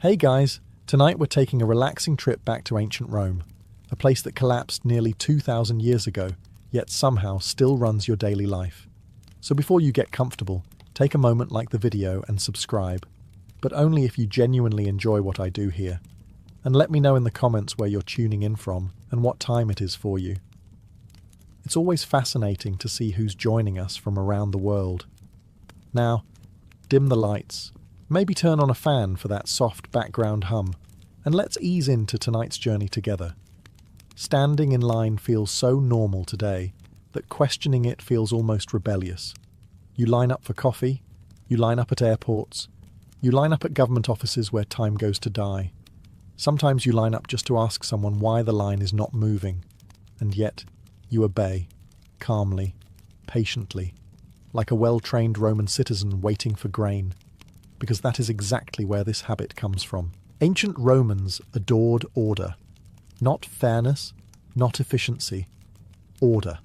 Hey guys, tonight we're taking a relaxing trip back to ancient Rome, a place that collapsed nearly 2,000 years ago, yet somehow still runs your daily life. So before you get comfortable, take a moment, like the video and subscribe, but only if you genuinely enjoy what I do here. And let me know in the comments where you're tuning in from and what time it is for you. It's always fascinating to see who's joining us from around the world. Now, dim the lights, maybe turn on a fan for that soft background hum, and let's ease into tonight's journey together. Standing in line feels so normal today that questioning it feels almost rebellious. You line up for coffee, you line up at airports, you line up at government offices where time goes to die. Sometimes you line up just to ask someone why the line is not moving, and yet you obey, calmly, patiently, like a well-trained Roman citizen waiting for grain, because that is exactly where this habit comes from. Ancient Romans adored order, not fairness, not efficiency, order.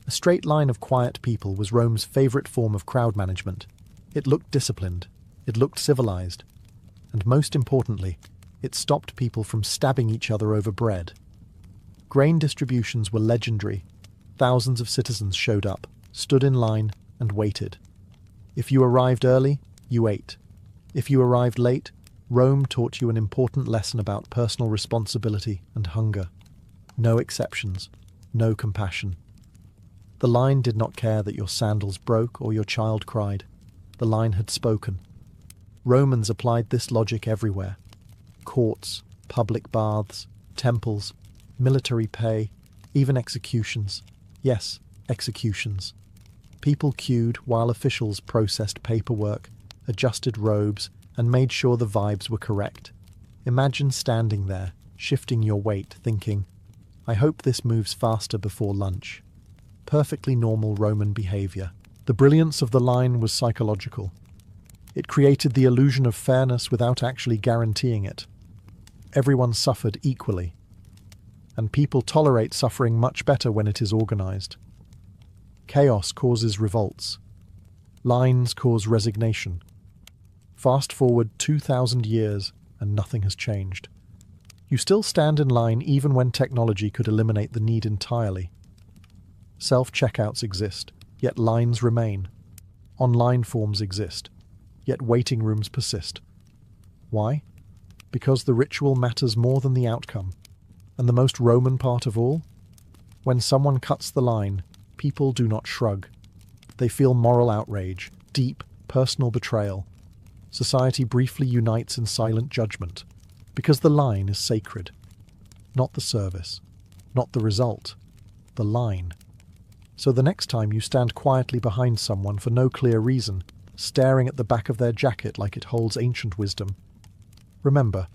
A straight line of quiet people was Rome's favourite form of crowd management. It looked disciplined, it looked civilized, and most importantly, it stopped people from stabbing each other over bread. Grain distributions were legendary. Thousands of citizens showed up, stood in line, and waited. If you arrived early, you ate. If you arrived late, Rome taught you an important lesson about personal responsibility and hunger. No exceptions, no compassion. The line did not care that your sandals broke or your child cried. The line had spoken. Romans applied this logic everywhere. Courts, public baths, temples, military pay, even executions. Yes, executions. People queued while officials processed paperwork, adjusted robes, and made sure the vibes were correct. Imagine standing there, shifting your weight, thinking, I hope this moves faster before lunch. Perfectly normal Roman behavior. The brilliance of the line was psychological. It created the illusion of fairness without actually guaranteeing it. Everyone suffered equally. And people tolerate suffering much better when it is organized. Chaos causes revolts. Lines cause resignation. Fast forward 2,000 years and nothing has changed. You still stand in line even when technology could eliminate the need entirely. Self-checkouts exist, yet lines remain. Online forms exist, yet waiting rooms persist. Why? Because the ritual matters more than the outcome. And the most Roman part of all? When someone cuts the line, people do not shrug. They feel moral outrage, deep, personal betrayal. Society briefly unites in silent judgment, because the line is sacred. Not the service, not the result, the line. So the next time you stand quietly behind someone for no clear reason, staring at the back of their jacket like it holds ancient wisdom, remember,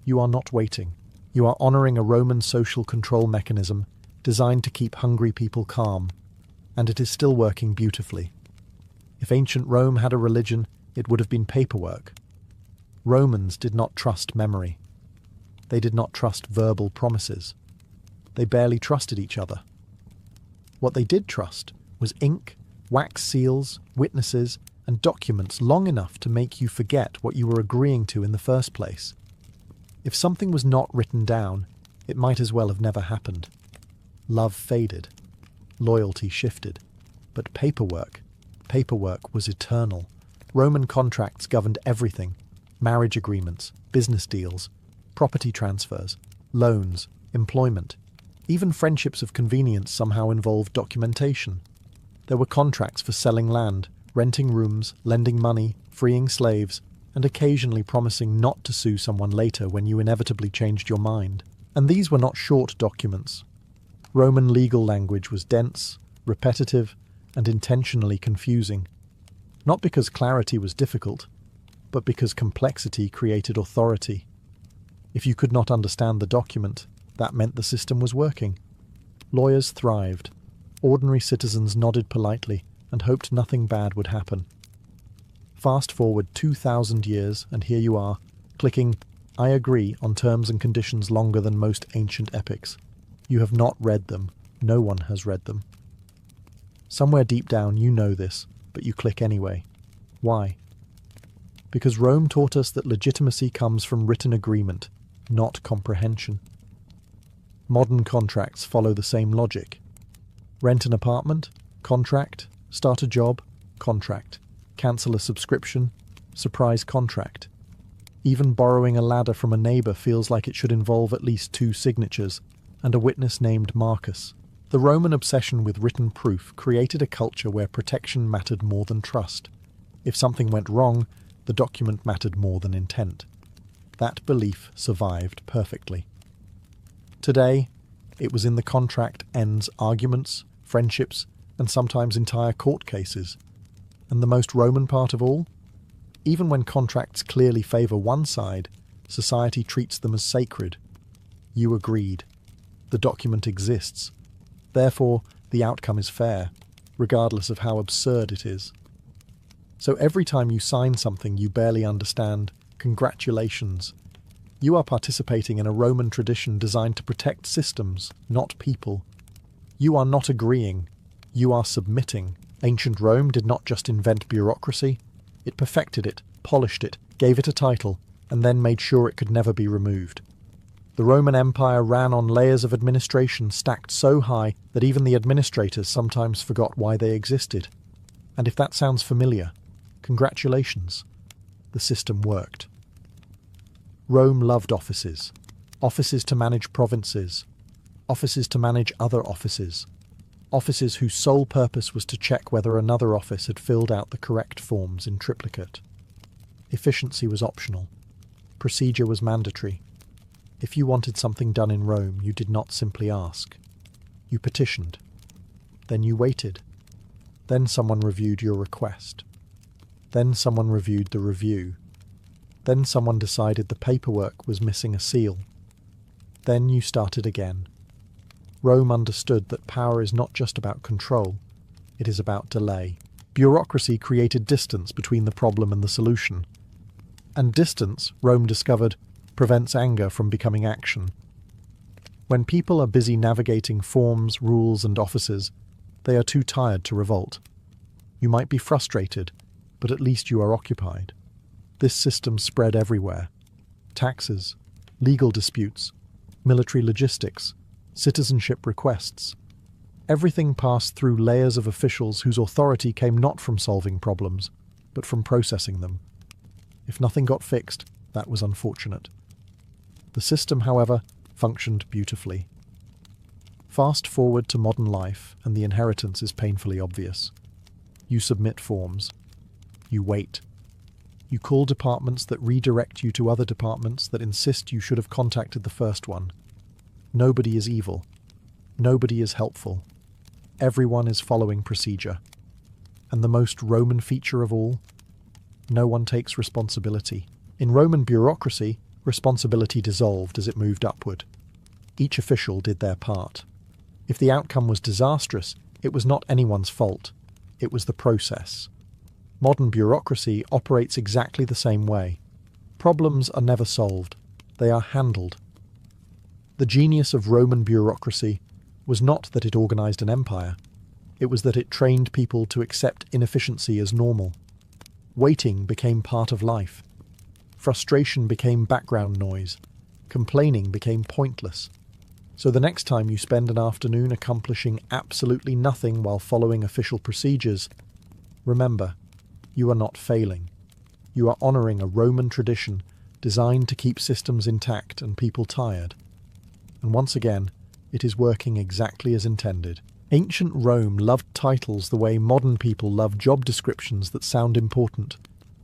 you are not waiting. You are honouring a Roman social control mechanism designed to keep hungry people calm, and it is still working beautifully. If ancient Rome had a religion, it would have been paperwork. Romans did not trust memory. They did not trust verbal promises. They barely trusted each other. What they did trust was ink, wax seals, witnesses, and documents long enough to make you forget what you were agreeing to in the first place. If something was not written down, it might as well have never happened. Love faded. Loyalty shifted. But paperwork was eternal. Roman contracts governed everything. Marriage agreements, business deals, property transfers, loans, employment. Even friendships of convenience somehow involved documentation. There were contracts for selling land, renting rooms, lending money, freeing slaves, and occasionally promising not to sue someone later when you inevitably changed your mind. And these were not short documents. Roman legal language was dense, repetitive, and intentionally confusing. Not because clarity was difficult, but because complexity created authority. If you could not understand the document, that meant the system was working. Lawyers thrived. Ordinary citizens nodded politely and hoped nothing bad would happen. Fast forward 2,000 years, and here you are, clicking I agree on terms and conditions longer than most ancient epics. You have not read them. No one has read them. Somewhere deep down you know this, but you click anyway. Why? Because Rome taught us that legitimacy comes from written agreement, not comprehension. Modern contracts follow the same logic. Rent an apartment? Contract. Start a job? Contract. Cancel a subscription? Surprise contract. Even borrowing a ladder from a neighbour feels like it should involve at least 2 signatures, and a witness named Marcus. The Roman obsession with written proof created a culture where protection mattered more than trust. If something went wrong, the document mattered more than intent. That belief survived perfectly. Today, it was in the contract ends arguments, friendships, and sometimes entire court cases. And the most Roman part of all? Even when contracts clearly favour one side, society treats them as sacred. You agreed. The document exists. Therefore, the outcome is fair, regardless of how absurd it is. So every time you sign something you barely understand, congratulations. You are participating in a Roman tradition designed to protect systems, not people. You are not agreeing. You are submitting. Ancient Rome did not just invent bureaucracy. It perfected it, polished it, gave it a title, and then made sure it could never be removed. The Roman Empire ran on layers of administration stacked so high that even the administrators sometimes forgot why they existed. And if that sounds familiar, congratulations. The system worked. Rome loved offices. Offices to manage provinces. Offices to manage other offices. Offices whose sole purpose was to check whether another office had filled out the correct forms in triplicate. Efficiency was optional. Procedure was mandatory. If you wanted something done in Rome, you did not simply ask. You petitioned. Then you waited. Then someone reviewed your request. Then someone reviewed the review. Then someone decided the paperwork was missing a seal. Then you started again. Rome understood that power is not just about control, it is about delay. Bureaucracy created distance between the problem and the solution. And distance, Rome discovered, prevents anger from becoming action. When people are busy navigating forms, rules, and offices, they are too tired to revolt. You might be frustrated, but at least you are occupied. This system spread everywhere. Taxes, legal disputes, military logistics, citizenship requests. Everything passed through layers of officials whose authority came not from solving problems, but from processing them. If nothing got fixed, that was unfortunate. The system, however, functioned beautifully. Fast forward to modern life, and the inheritance is painfully obvious. You submit forms. You wait. You call departments that redirect you to other departments that insist you should have contacted the first one. Nobody is evil. Nobody is helpful. Everyone is following procedure. And the most Roman feature of all? No one takes responsibility. In Roman bureaucracy, responsibility dissolved as it moved upward. Each official did their part. If the outcome was disastrous, it was not anyone's fault. It was the process. Modern bureaucracy operates exactly the same way. Problems are never solved. They are handled. The genius of Roman bureaucracy was not that it organized an empire. It was that it trained people to accept inefficiency as normal. Waiting became part of life. Frustration became background noise. Complaining became pointless. So the next time you spend an afternoon accomplishing absolutely nothing while following official procedures, remember, you are not failing. You are honoring a Roman tradition designed to keep systems intact and people tired. And once again, it is working exactly as intended. Ancient Rome loved titles the way modern people love job descriptions that sound important,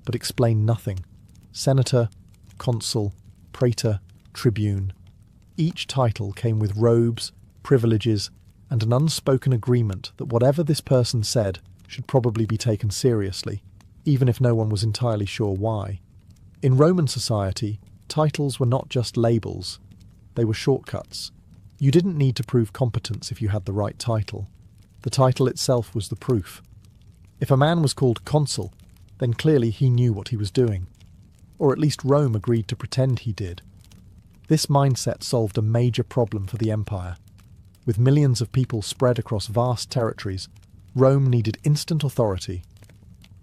but explain nothing. Senator, consul, praetor, tribune. Each title came with robes, privileges, and an unspoken agreement that whatever this person said should probably be taken seriously, even if no one was entirely sure why. In Roman society, titles were not just labels. They were shortcuts. You didn't need to prove competence if you had the right title. The title itself was the proof. If a man was called consul, then clearly he knew what he was doing. Or at least Rome agreed to pretend he did. This mindset solved a major problem for the empire. With millions of people spread across vast territories, Rome needed instant authority.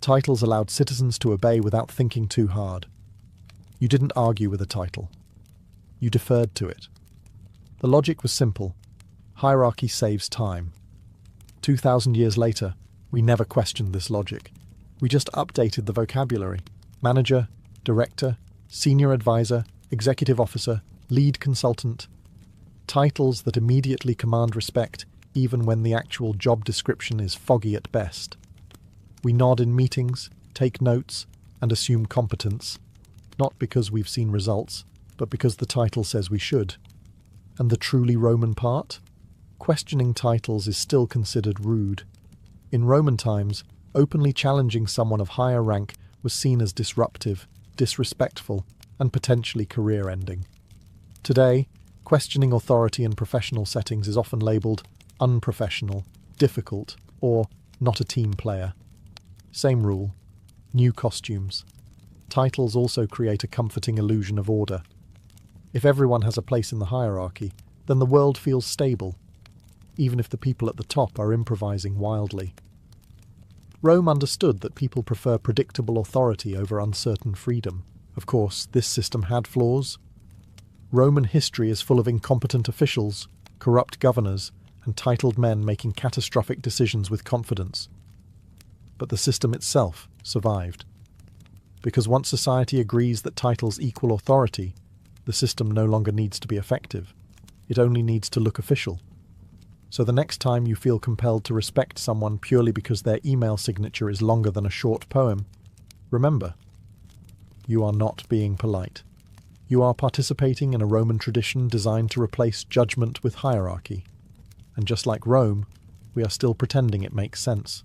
Titles allowed citizens to obey without thinking too hard. You didn't argue with a title. You deferred to it. The logic was simple. Hierarchy saves time. 2,000 years later, we never questioned this logic. We just updated the vocabulary. Manager, director, senior advisor, executive officer, lead consultant. Titles that immediately command respect, even when the actual job description is foggy at best. We nod in meetings, take notes, and assume competence, not because we've seen results, but because the title says we should. And the truly Roman part? Questioning titles is still considered rude. In Roman times, openly challenging someone of higher rank was seen as disruptive, disrespectful, and potentially career-ending. Today, questioning authority in professional settings is often labelled unprofessional, difficult, or not a team player. Same rule. New costumes. Titles also create a comforting illusion of order. If everyone has a place in the hierarchy, then the world feels stable, even if the people at the top are improvising wildly. Rome understood that people prefer predictable authority over uncertain freedom. Of course, this system had flaws. Roman history is full of incompetent officials, corrupt governors, and titled men making catastrophic decisions with confidence. But the system itself survived. Because once society agrees that titles equal authority, the system no longer needs to be effective. It only needs to look official. So the next time you feel compelled to respect someone purely because their email signature is longer than a short poem, remember, you are not being polite. You are participating in a Roman tradition designed to replace judgment with hierarchy. And just like Rome, we are still pretending it makes sense.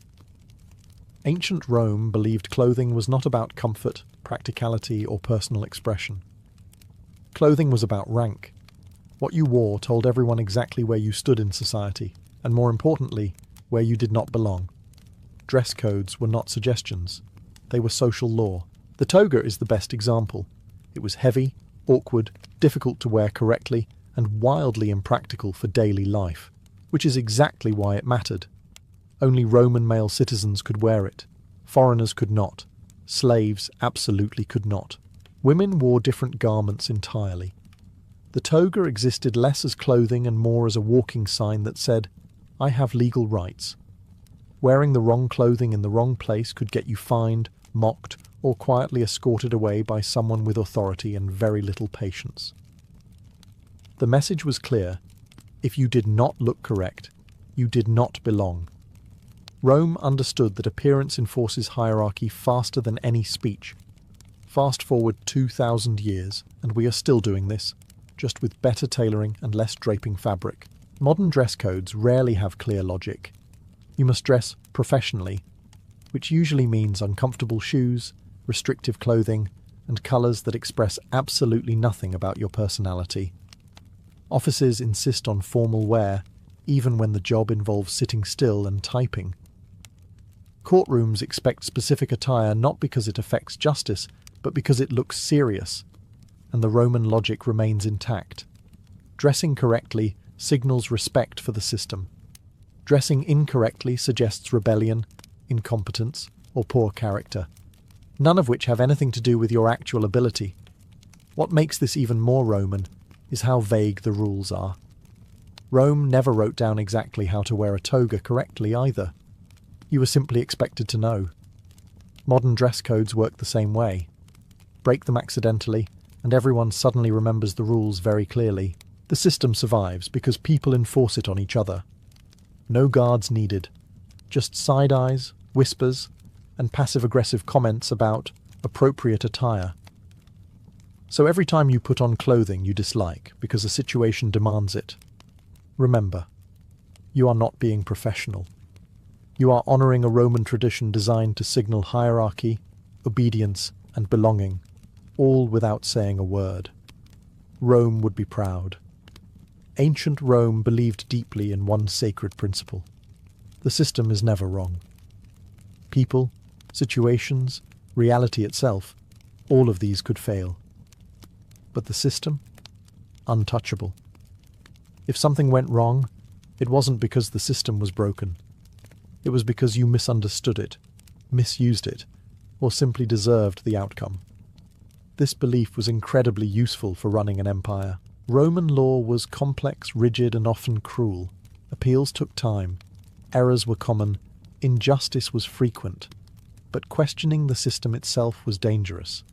Ancient Rome believed clothing was not about comfort, practicality, or personal expression. Clothing was about rank. What you wore told everyone exactly where you stood in society, and more importantly, where you did not belong. Dress codes were not suggestions. They were social law. The toga is the best example. It was heavy, awkward, difficult to wear correctly, and wildly impractical for daily life, which is exactly why it mattered. Only Roman male citizens could wear it. Foreigners could not. Slaves absolutely could not. Women wore different garments entirely. The toga existed less as clothing and more as a walking sign that said, "I have legal rights." Wearing the wrong clothing in the wrong place could get you fined, mocked, or quietly escorted away by someone with authority and very little patience. The message was clear. If you did not look correct, you did not belong. Rome understood that appearance enforces hierarchy faster than any speech. Fast forward 2,000 years, and we are still doing this, just with better tailoring and less draping fabric. Modern dress codes rarely have clear logic. You must dress professionally, which usually means uncomfortable shoes, restrictive clothing, and colours that express absolutely nothing about your personality. Offices insist on formal wear, even when the job involves sitting still and typing. Courtrooms expect specific attire not because it affects justice, but because it looks serious, and the Roman logic remains intact. Dressing correctly signals respect for the system. Dressing incorrectly suggests rebellion, incompetence, or poor character, none of which have anything to do with your actual ability. What makes this even more Roman is how vague the rules are. Rome never wrote down exactly how to wear a toga correctly either. You were simply expected to know. Modern dress codes work the same way. Break them accidentally, and everyone suddenly remembers the rules very clearly. The system survives because people enforce it on each other. No guards needed. Just side eyes, whispers, and passive-aggressive comments about appropriate attire. So every time you put on clothing you dislike because a situation demands it, remember, you are not being professional. You are honouring a Roman tradition designed to signal hierarchy, obedience, and belonging, all without saying a word. Rome would be proud. Ancient Rome believed deeply in one sacred principle. The system is never wrong. People, situations, reality itself, all of these could fail. But the system? Untouchable. If something went wrong, it wasn't because the system was broken. It was because you misunderstood it. misused it, or simply deserved the outcome. This belief was incredibly useful for running an empire. Roman law was complex, rigid, and often cruel. Appeals took time. Errors were common. Injustice was frequent. But questioning the system itself was dangerous.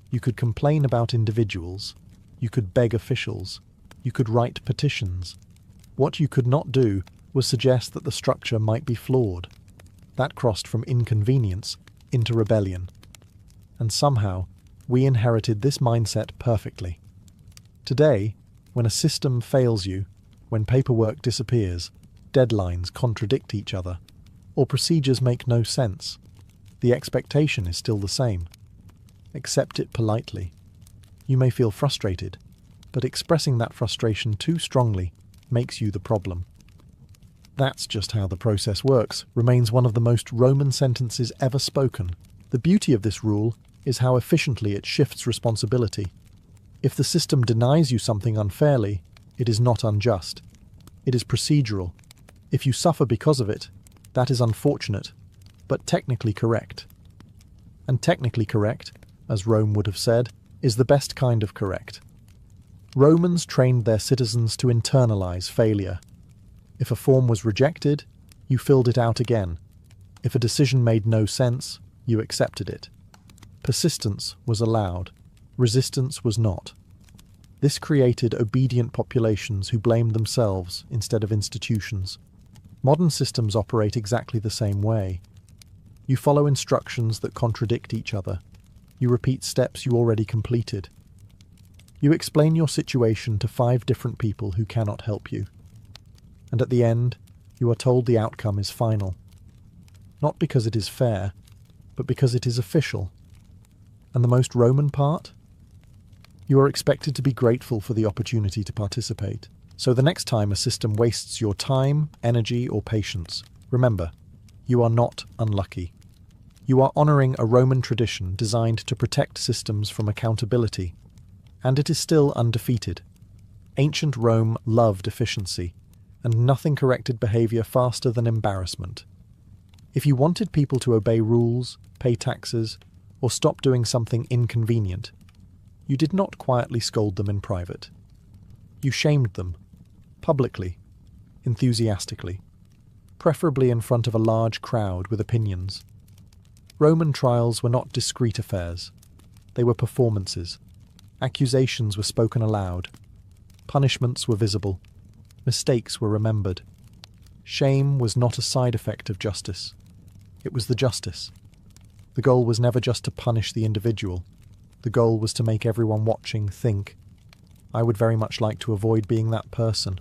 You could complain about individuals. You could beg officials. You could write petitions. What you could not do was suggest that the structure might be flawed. That crossed from inconvenience into rebellion. And somehow, we inherited this mindset perfectly. Today, when a system fails you, when paperwork disappears, deadlines contradict each other, or procedures make no sense, the expectation is still the same. Accept it politely. You may feel frustrated, but expressing that frustration too strongly makes you the problem. That's just how the process works, remains one of the most Roman sentences ever spoken. The beauty of this rule is how efficiently it shifts responsibility. If the system denies you something unfairly, it is not unjust. It is procedural. If you suffer because of it, that is unfortunate, but technically correct. And technically correct, as Rome would have said, is the best kind of correct. Romans trained their citizens to internalize failure. If a form was rejected, you filled it out again. If a decision made no sense, you accepted it. Persistence was allowed. Resistance was not. This created obedient populations who blamed themselves instead of institutions. Modern systems operate exactly the same way. You follow instructions that contradict each other. You repeat steps you already completed. You explain your situation to 5 different people who cannot help you. And at the end, you are told the outcome is final. Not because it is fair, but because it is official. And the most Roman part? You are expected to be grateful for the opportunity to participate. So the next time a system wastes your time, energy, or patience, remember, you are not unlucky. You are honoring a Roman tradition designed to protect systems from accountability, and it is still undefeated. Ancient Rome loved efficiency, and nothing corrected behavior faster than embarrassment. If you wanted people to obey rules, pay taxes, or stop doing something inconvenient, you did not quietly scold them in private. You shamed them, publicly, enthusiastically, preferably in front of a large crowd with opinions. Roman trials were not discreet affairs. They were performances. Accusations were spoken aloud. Punishments were visible. Mistakes were remembered. Shame was not a side effect of justice. It was the justice. The goal was never just to punish the individual. The goal was to make everyone watching think, I would very much like to avoid being that person.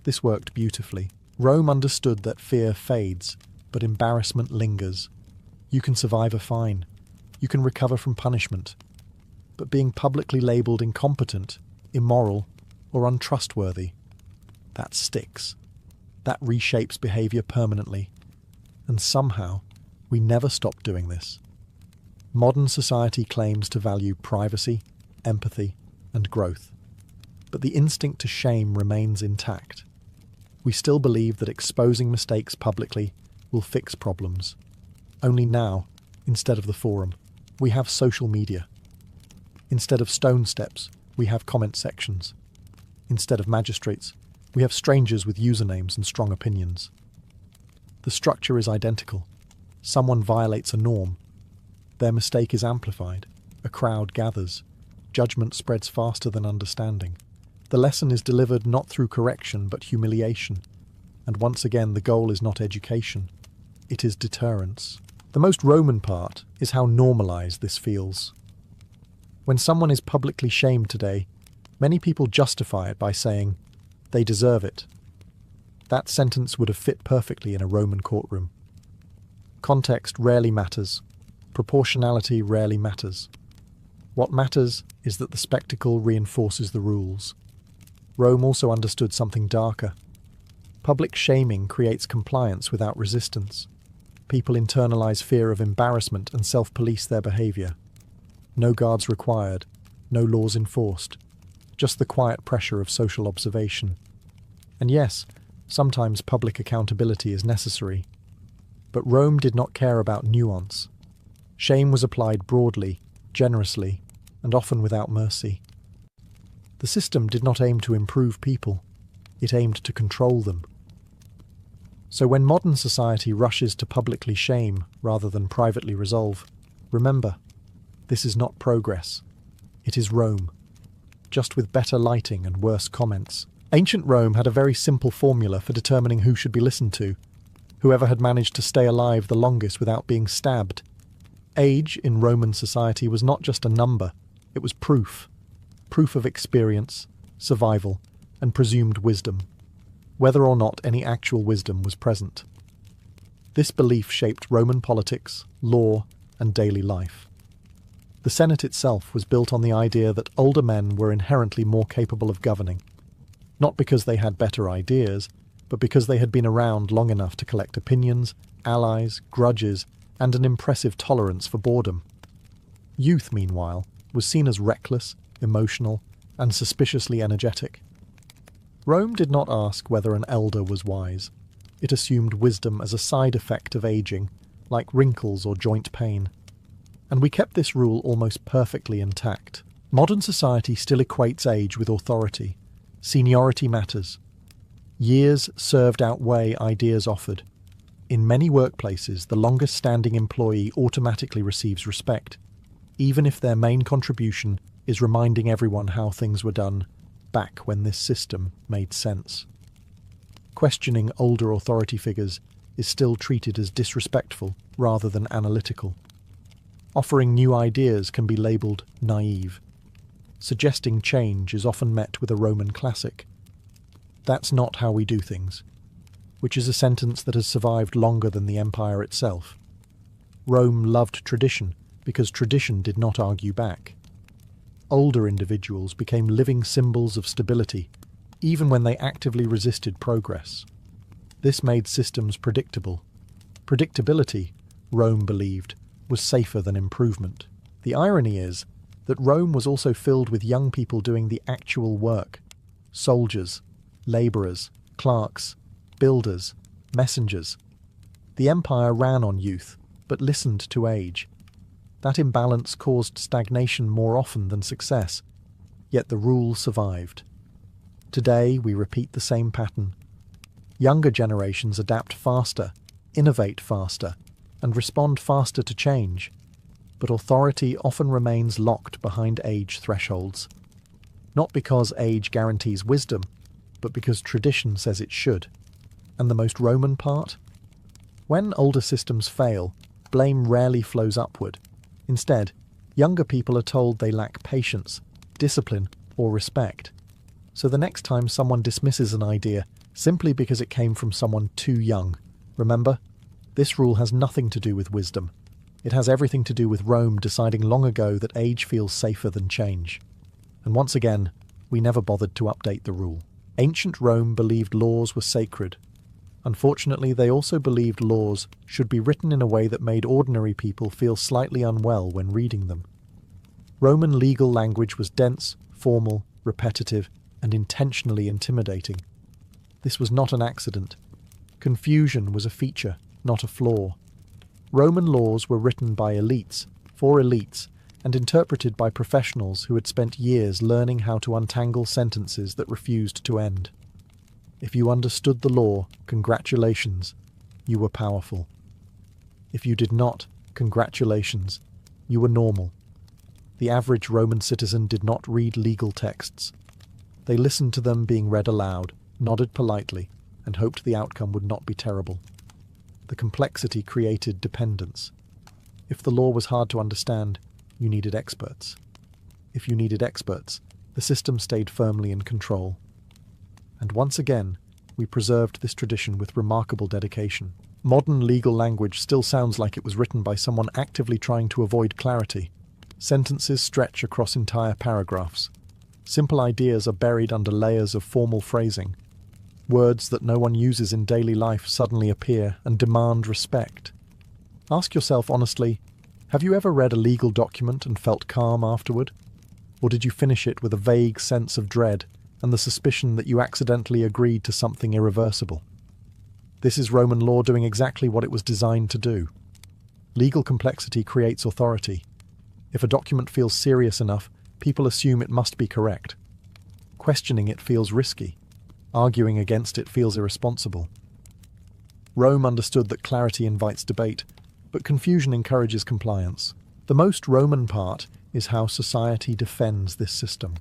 This worked beautifully. Rome understood that fear fades, but embarrassment lingers. You can survive a fine. You can recover from punishment. But being publicly labelled incompetent, immoral, or untrustworthy, that sticks. That reshapes behaviour permanently. And somehow, we never stop doing this. Modern society claims to value privacy, empathy, and growth. But the instinct to shame remains intact. We still believe that exposing mistakes publicly will fix problems. Only now, instead of the forum, we have social media. Instead of stone steps, we have comment sections. Instead of magistrates, we have strangers with usernames and strong opinions. The structure is identical. Someone violates a norm. Their mistake is amplified. A crowd gathers. Judgment spreads faster than understanding. The lesson is delivered not through correction but humiliation. And once again, the goal is not education. It is deterrence. The most Roman part is how normalized this feels. When someone is publicly shamed today, many people justify it by saying, they deserve it. That sentence would have fit perfectly in a Roman courtroom. Context rarely matters. Proportionality rarely matters. What matters is that the spectacle reinforces the rules. Rome also understood something darker. Public shaming creates compliance without resistance. People internalize fear of embarrassment and self-police their behavior. No guards required, no laws enforced, just the quiet pressure of social observation. And yes, sometimes public accountability is necessary. But Rome did not care about nuance. Shame was applied broadly, generously, and often without mercy. The system did not aim to improve people, it aimed to control them. So when modern society rushes to publicly shame rather than privately resolve, remember, this is not progress. It is Rome, just with better lighting and worse comments. Ancient Rome had a very simple formula for determining who should be listened to, whoever had managed to stay alive the longest without being stabbed. Age in Roman society was not just a number, it was proof. Proof of experience, survival, and presumed wisdom, whether or not any actual wisdom was present. This belief shaped Roman politics, law, and daily life. The Senate itself was built on the idea that older men were inherently more capable of governing, not because they had better ideas, but because they had been around long enough to collect opinions, allies, grudges, and an impressive tolerance for boredom. Youth, meanwhile, was seen as reckless, emotional, and suspiciously energetic. Rome did not ask whether an elder was wise. It assumed wisdom as a side effect of aging, like wrinkles or joint pain. And we kept this rule almost perfectly intact. Modern society still equates age with authority. Seniority matters. Years served outweigh ideas offered. In many workplaces, the longest-standing employee automatically receives respect, even if their main contribution is reminding everyone how things were done back when this system made sense. Questioning older authority figures is still treated as disrespectful rather than analytical. Offering new ideas can be labelled naive. Suggesting change is often met with a Roman classic. That's not how we do things, which is a sentence that has survived longer than the empire itself. Rome loved tradition because tradition did not argue back. Older individuals became living symbols of stability, even when they actively resisted progress. This made systems predictable. Predictability, Rome believed, was safer than improvement. The irony is that Rome was also filled with young people doing the actual work. Soldiers, labourers, clerks, builders, messengers. The empire ran on youth, but listened to age. That imbalance caused stagnation more often than success, yet the rule survived. Today we repeat the same pattern. Younger generations adapt faster, innovate faster, and respond faster to change, but authority often remains locked behind age thresholds. Not because age guarantees wisdom, but because tradition says it should. And the most Roman part? When older systems fail, blame rarely flows upward. Instead, younger people are told they lack patience, discipline, or respect. So the next time someone dismisses an idea simply because it came from someone too young, remember, this rule has nothing to do with wisdom. It has everything to do with Rome deciding long ago that age feels safer than change. And once again, we never bothered to update the rule. Ancient Rome believed laws were sacred. Unfortunately, they also believed laws should be written in a way that made ordinary people feel slightly unwell when reading them. Roman legal language was dense, formal, repetitive, and intentionally intimidating. This was not an accident. Confusion was a feature, not a flaw. Roman laws were written by elites, for elites, and interpreted by professionals who had spent years learning how to untangle sentences that refused to end. If you understood the law, congratulations, you were powerful. If you did not, congratulations, you were normal. The average Roman citizen did not read legal texts. They listened to them being read aloud, nodded politely, and hoped the outcome would not be terrible. The complexity created dependence. If the law was hard to understand, you needed experts. If you needed experts, the system stayed firmly in control. And once again, we preserved this tradition with remarkable dedication. Modern legal language still sounds like it was written by someone actively trying to avoid clarity. Sentences stretch across entire paragraphs. Simple ideas are buried under layers of formal phrasing. Words that no one uses in daily life suddenly appear and demand respect. Ask yourself honestly, have you ever read a legal document and felt calm afterward? Or did you finish it with a vague sense of dread and the suspicion that you accidentally agreed to something irreversible? This is Roman law doing exactly what it was designed to do. Legal complexity creates authority. If a document feels serious enough, people assume it must be correct. Questioning it feels risky. Arguing against it feels irresponsible. Rome understood that clarity invites debate, but confusion encourages compliance. The most Roman part is how society defends this system.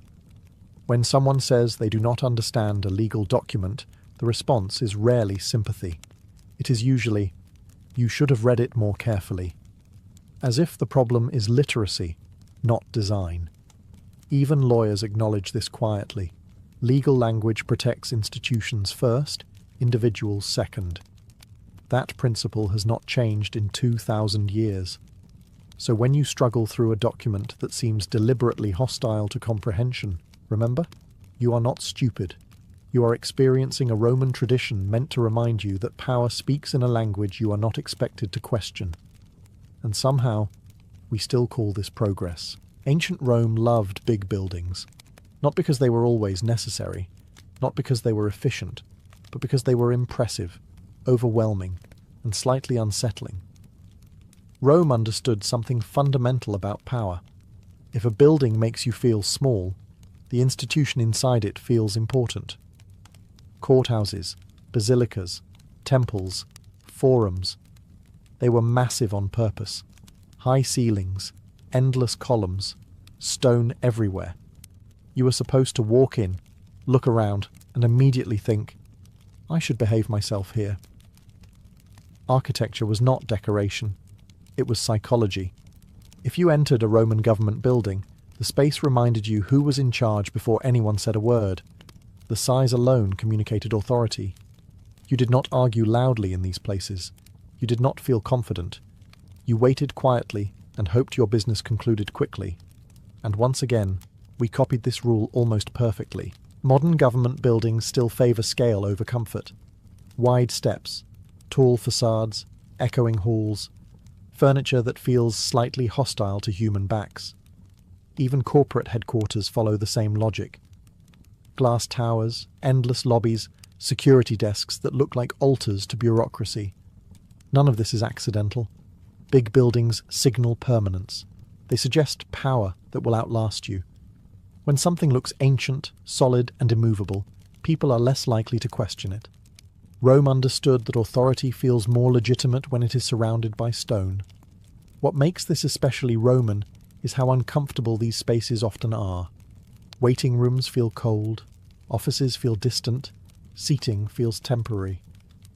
When someone says they do not understand a legal document, the response is rarely sympathy. It is usually, "You should have read it more carefully," as if the problem is literacy, not design. Even lawyers acknowledge this quietly. Legal language protects institutions first, individuals second. That principle has not changed in 2,000 years. So when you struggle through a document that seems deliberately hostile to comprehension, remember, you are not stupid. You are experiencing a Roman tradition meant to remind you that power speaks in a language you are not expected to question. And somehow, we still call this progress. Ancient Rome loved big buildings, not because they were always necessary, not because they were efficient, but because they were impressive, overwhelming, and slightly unsettling. Rome understood something fundamental about power. If a building makes you feel small, the institution inside it feels important. Courthouses, basilicas, temples, forums. They were massive on purpose. High ceilings, endless columns, stone everywhere. You were supposed to walk in, look around, and immediately think, "I should behave myself here." Architecture was not decoration. It was psychology. If you entered a Roman government building, the space reminded you who was in charge before anyone said a word. The size alone communicated authority. You did not argue loudly in these places. You did not feel confident. You waited quietly and hoped your business concluded quickly. And once again, we copied this rule almost perfectly. Modern government buildings still favour scale over comfort. Wide steps, tall facades, echoing halls, furniture that feels slightly hostile to human backs. Even corporate headquarters follow the same logic. Glass towers, endless lobbies, security desks that look like altars to bureaucracy. None of this is accidental. Big buildings signal permanence. They suggest power that will outlast you. When something looks ancient, solid, and immovable, people are less likely to question it. Rome understood that authority feels more legitimate when it is surrounded by stone. What makes this especially Roman is how uncomfortable these spaces often are. Waiting rooms feel cold, offices feel distant, seating feels temporary.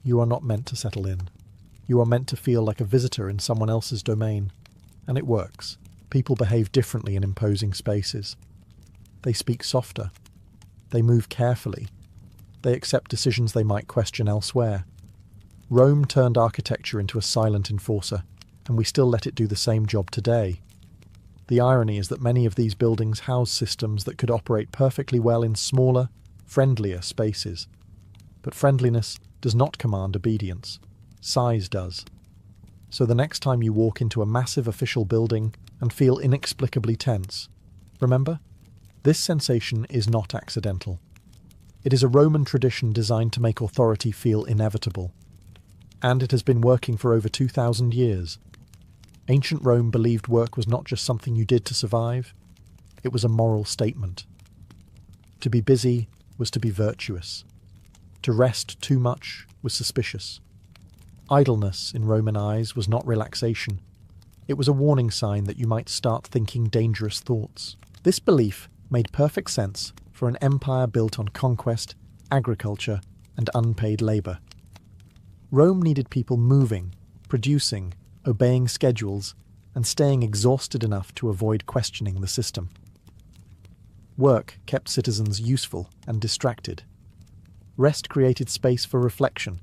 You are not meant to settle in. You are meant to feel like a visitor in someone else's domain. And it works. People behave differently in imposing spaces. They speak softer. They move carefully. They accept decisions they might question elsewhere. Rome turned architecture into a silent enforcer, and we still let it do the same job today. The irony is that many of these buildings house systems that could operate perfectly well in smaller, friendlier spaces. But friendliness does not command obedience. Size does. So the next time you walk into a massive official building and feel inexplicably tense, remember, this sensation is not accidental. It is a Roman tradition designed to make authority feel inevitable. And it has been working for over 2,000 years. Ancient Rome believed work was not just something you did to survive, it was a moral statement. To be busy was to be virtuous. To rest too much was suspicious. Idleness, in Roman eyes, was not relaxation. It was a warning sign that you might start thinking dangerous thoughts. This belief made perfect sense for an empire built on conquest, agriculture, and unpaid labour. Rome needed people moving, producing, obeying schedules, and staying exhausted enough to avoid questioning the system. Work kept citizens useful and distracted. Rest created space for reflection,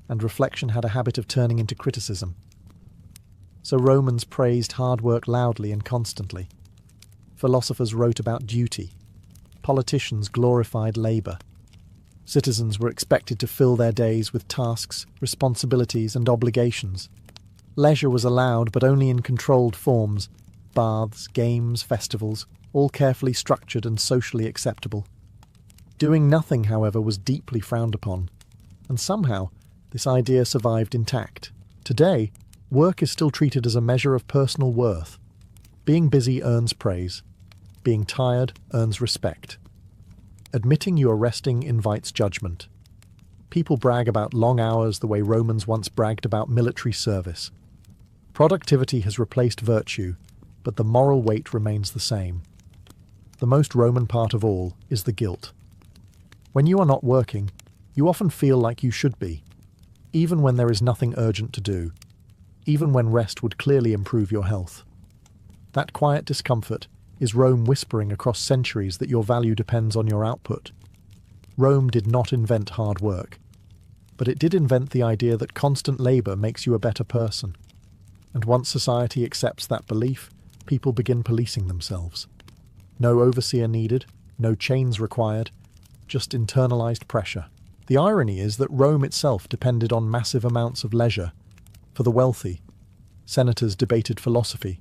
and reflection had a habit of turning into criticism. So Romans praised hard work loudly and constantly. Philosophers wrote about duty. Politicians glorified labour. Citizens were expected to fill their days with tasks, responsibilities, and obligations. Leisure was allowed, but only in controlled forms. Baths, games, festivals, all carefully structured and socially acceptable. Doing nothing, however, was deeply frowned upon. And somehow, This idea survived intact. Today, work is still treated as a measure of personal worth. Being busy earns praise. Being tired earns respect. Admitting you are resting invites judgment. People brag about long hours the way Romans once bragged about military service. Productivity has replaced virtue, but the moral weight remains the same. The most Roman part of all is the guilt. When you are not working, you often feel like you should be, even when there is nothing urgent to do, even when rest would clearly improve your health. That quiet discomfort is Rome whispering across centuries that your value depends on your output. Rome did not invent hard work, but it did invent the idea that constant labor makes you a better person. And once society accepts that belief, people begin policing themselves. No overseer needed, no chains required, just internalized pressure. The irony is that Rome itself depended on massive amounts of leisure. For the wealthy, senators debated philosophy.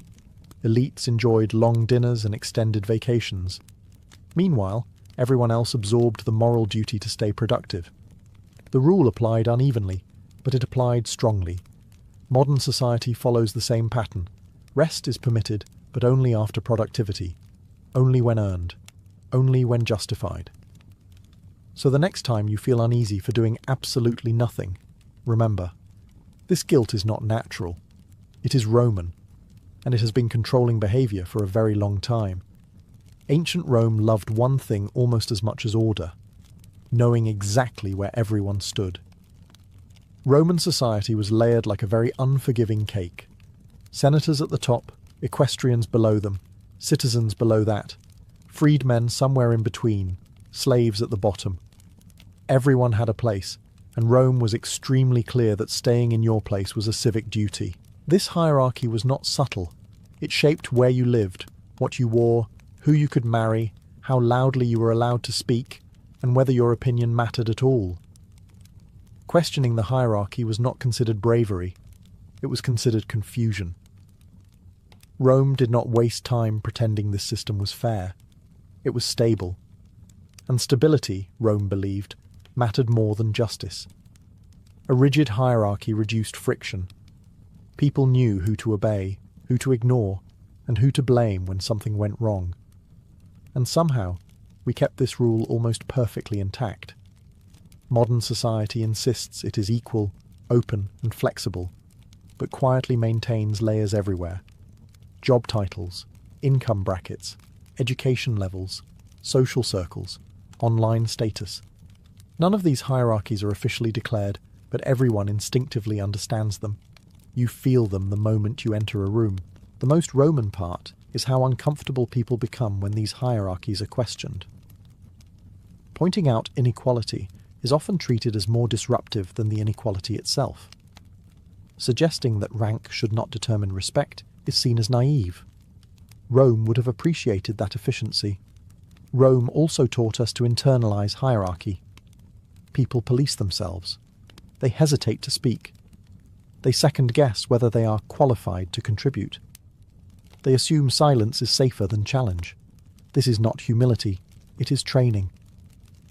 Elites enjoyed long dinners and extended vacations. Meanwhile, everyone else absorbed the moral duty to stay productive. The rule applied unevenly, but it applied strongly. Modern society follows the same pattern. Rest is permitted, but only after productivity. Only when earned. Only when justified. So the next time you feel uneasy for doing absolutely nothing, remember, this guilt is not natural. It is Roman, and it has been controlling behavior for a very long time. Ancient Rome loved one thing almost as much as order, knowing exactly where everyone stood. Roman society was layered like a very unforgiving cake. Senators at the top, equestrians below them, citizens below that, freedmen somewhere in between, slaves at the bottom. Everyone had a place, and Rome was extremely clear that staying in your place was a civic duty. This hierarchy was not subtle. It shaped where you lived, what you wore, who you could marry, how loudly you were allowed to speak, and whether your opinion mattered at all. Questioning the hierarchy was not considered bravery. It was considered confusion. Rome did not waste time pretending this system was fair. It was stable. And stability, Rome believed, mattered more than justice. A rigid hierarchy reduced friction. People knew who to obey, who to ignore, and who to blame when something went wrong. And somehow, we kept this rule almost perfectly intact. Modern society insists it is equal, open, and flexible, but quietly maintains layers everywhere. Job titles, income brackets, education levels, social circles, online status. None of these hierarchies are officially declared, but everyone instinctively understands them. You feel them the moment you enter a room. The most Roman part is how uncomfortable people become when these hierarchies are questioned. Pointing out inequality is often treated as more disruptive than the inequality itself. Suggesting that rank should not determine respect is seen as naive. Rome would have appreciated that efficiency. Rome also taught us to internalize hierarchy. People police themselves. They hesitate to speak. They second-guess whether they are qualified to contribute. They assume silence is safer than challenge. This is not humility, it is training.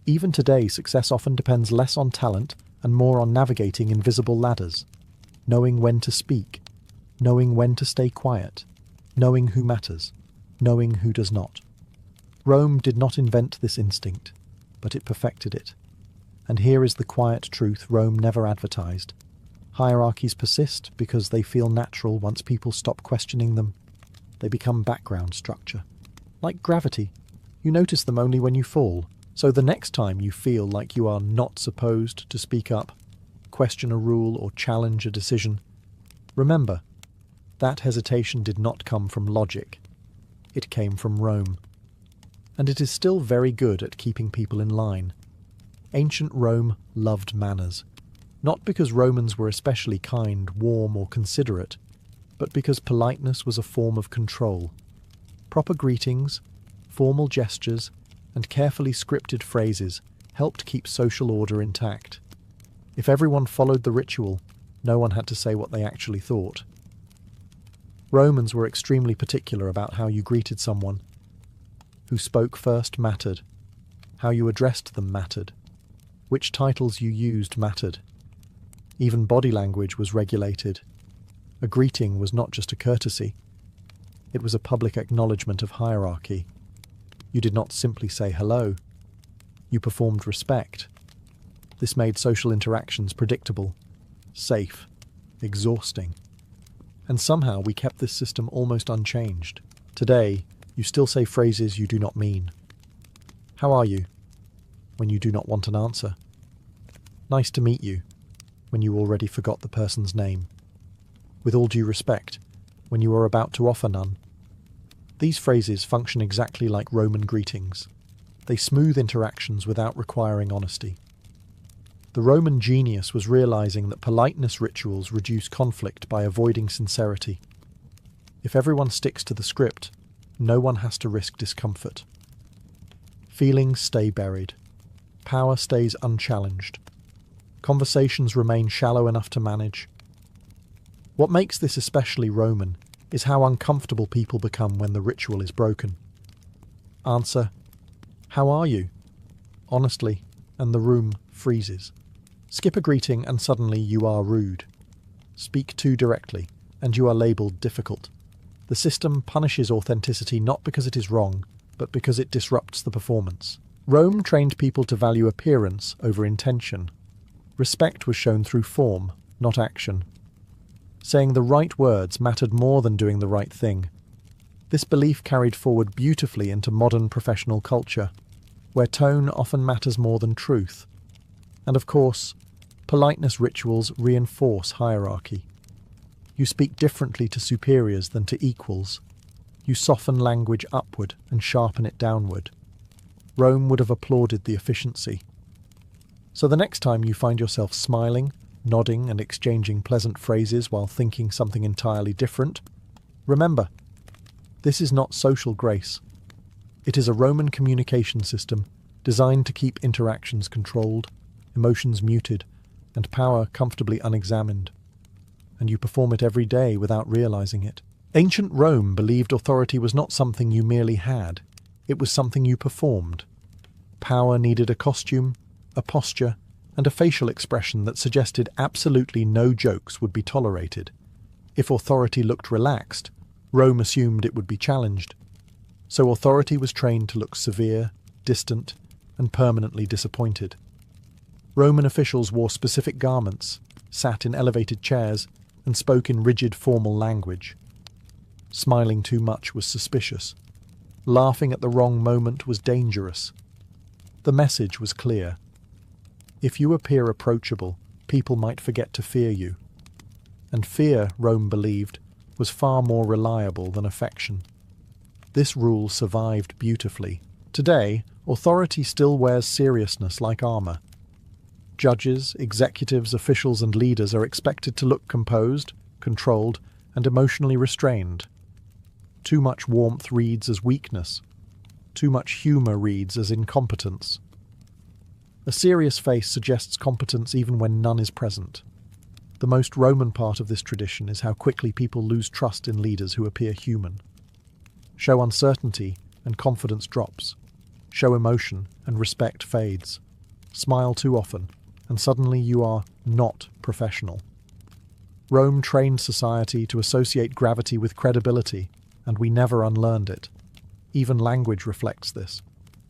Even today, success often depends less on talent and more on navigating invisible ladders, knowing when to speak, knowing when to stay quiet, knowing who matters, knowing who does not. Rome did not invent this instinct, but it perfected it. And here is the quiet truth Rome never advertised. Hierarchies persist because they feel natural once people stop questioning them. They become background structure. Like gravity, you notice them only when you fall. So the next time you feel like you are not supposed to speak up, question a rule or challenge a decision, remember, that hesitation did not come from logic. It came from Rome. And it is still very good at keeping people in line. Ancient Rome loved manners, not because Romans were especially kind, warm, or considerate, but because politeness was a form of control. Proper greetings, formal gestures, and carefully scripted phrases helped keep social order intact. If everyone followed the ritual, no one had to say what they actually thought. Romans were extremely particular about how you greeted someone. Who spoke first mattered. How you addressed them mattered. Which titles you used mattered. Even body language was regulated. A greeting was not just a courtesy. It was a public acknowledgement of hierarchy. You did not simply say hello. You performed respect. This made social interactions predictable, safe, exhausting. And somehow we kept this system almost unchanged. Today, you still say phrases you do not mean. How are you? When you do not want an answer. Nice to meet you, when you already forgot the person's name. With all due respect, when you are about to offer none. These phrases function exactly like Roman greetings. They smooth interactions without requiring honesty. The Roman genius was realizing that politeness rituals reduce conflict by avoiding sincerity. If everyone sticks to the script, no one has to risk discomfort. Feelings stay buried. Power stays unchallenged. Conversations remain shallow enough to manage. What makes this especially Roman is how uncomfortable people become when the ritual is broken. Answer, "How are you?" honestly, and the room freezes. Skip a greeting and suddenly you are rude. Speak too directly, and you are labelled difficult. The system punishes authenticity not because it is wrong, but because it disrupts the performance. Rome trained people to value appearance over intention. Respect was shown through form, not action. Saying the right words mattered more than doing the right thing. This belief carried forward beautifully into modern professional culture, where tone often matters more than truth. And of course, politeness rituals reinforce hierarchy. You speak differently to superiors than to equals. You soften language upward and sharpen it downward. Rome would have applauded the efficiency. So the next time you find yourself smiling, nodding and exchanging pleasant phrases while thinking something entirely different, remember, this is not social grace. It is a Roman communication system designed to keep interactions controlled, emotions muted, and power comfortably unexamined. And you perform it every day without realizing it. Ancient Rome believed authority was not something you merely had, it was something you performed. Power needed a costume, a posture, and a facial expression that suggested absolutely no jokes would be tolerated. If authority looked relaxed, Rome assumed it would be challenged. So authority was trained to look severe, distant, and permanently disappointed. Roman officials wore specific garments, sat in elevated chairs, and spoke in rigid formal language. Smiling too much was suspicious. Laughing at the wrong moment was dangerous. The message was clear. If you appear approachable, people might forget to fear you. And fear, Rome believed, was far more reliable than affection. This rule survived beautifully. Today, authority still wears seriousness like armor. Judges, executives, officials, and leaders are expected to look composed, controlled, and emotionally restrained. Too much warmth reads as weakness. Too much humor reads as incompetence. A serious face suggests competence even when none is present. The most Roman part of this tradition is how quickly people lose trust in leaders who appear human. Show uncertainty, and confidence drops. Show emotion, and respect fades. Smile too often, and suddenly you are not professional. Rome trained society to associate gravity with credibility, and we never unlearned it. Even language reflects this.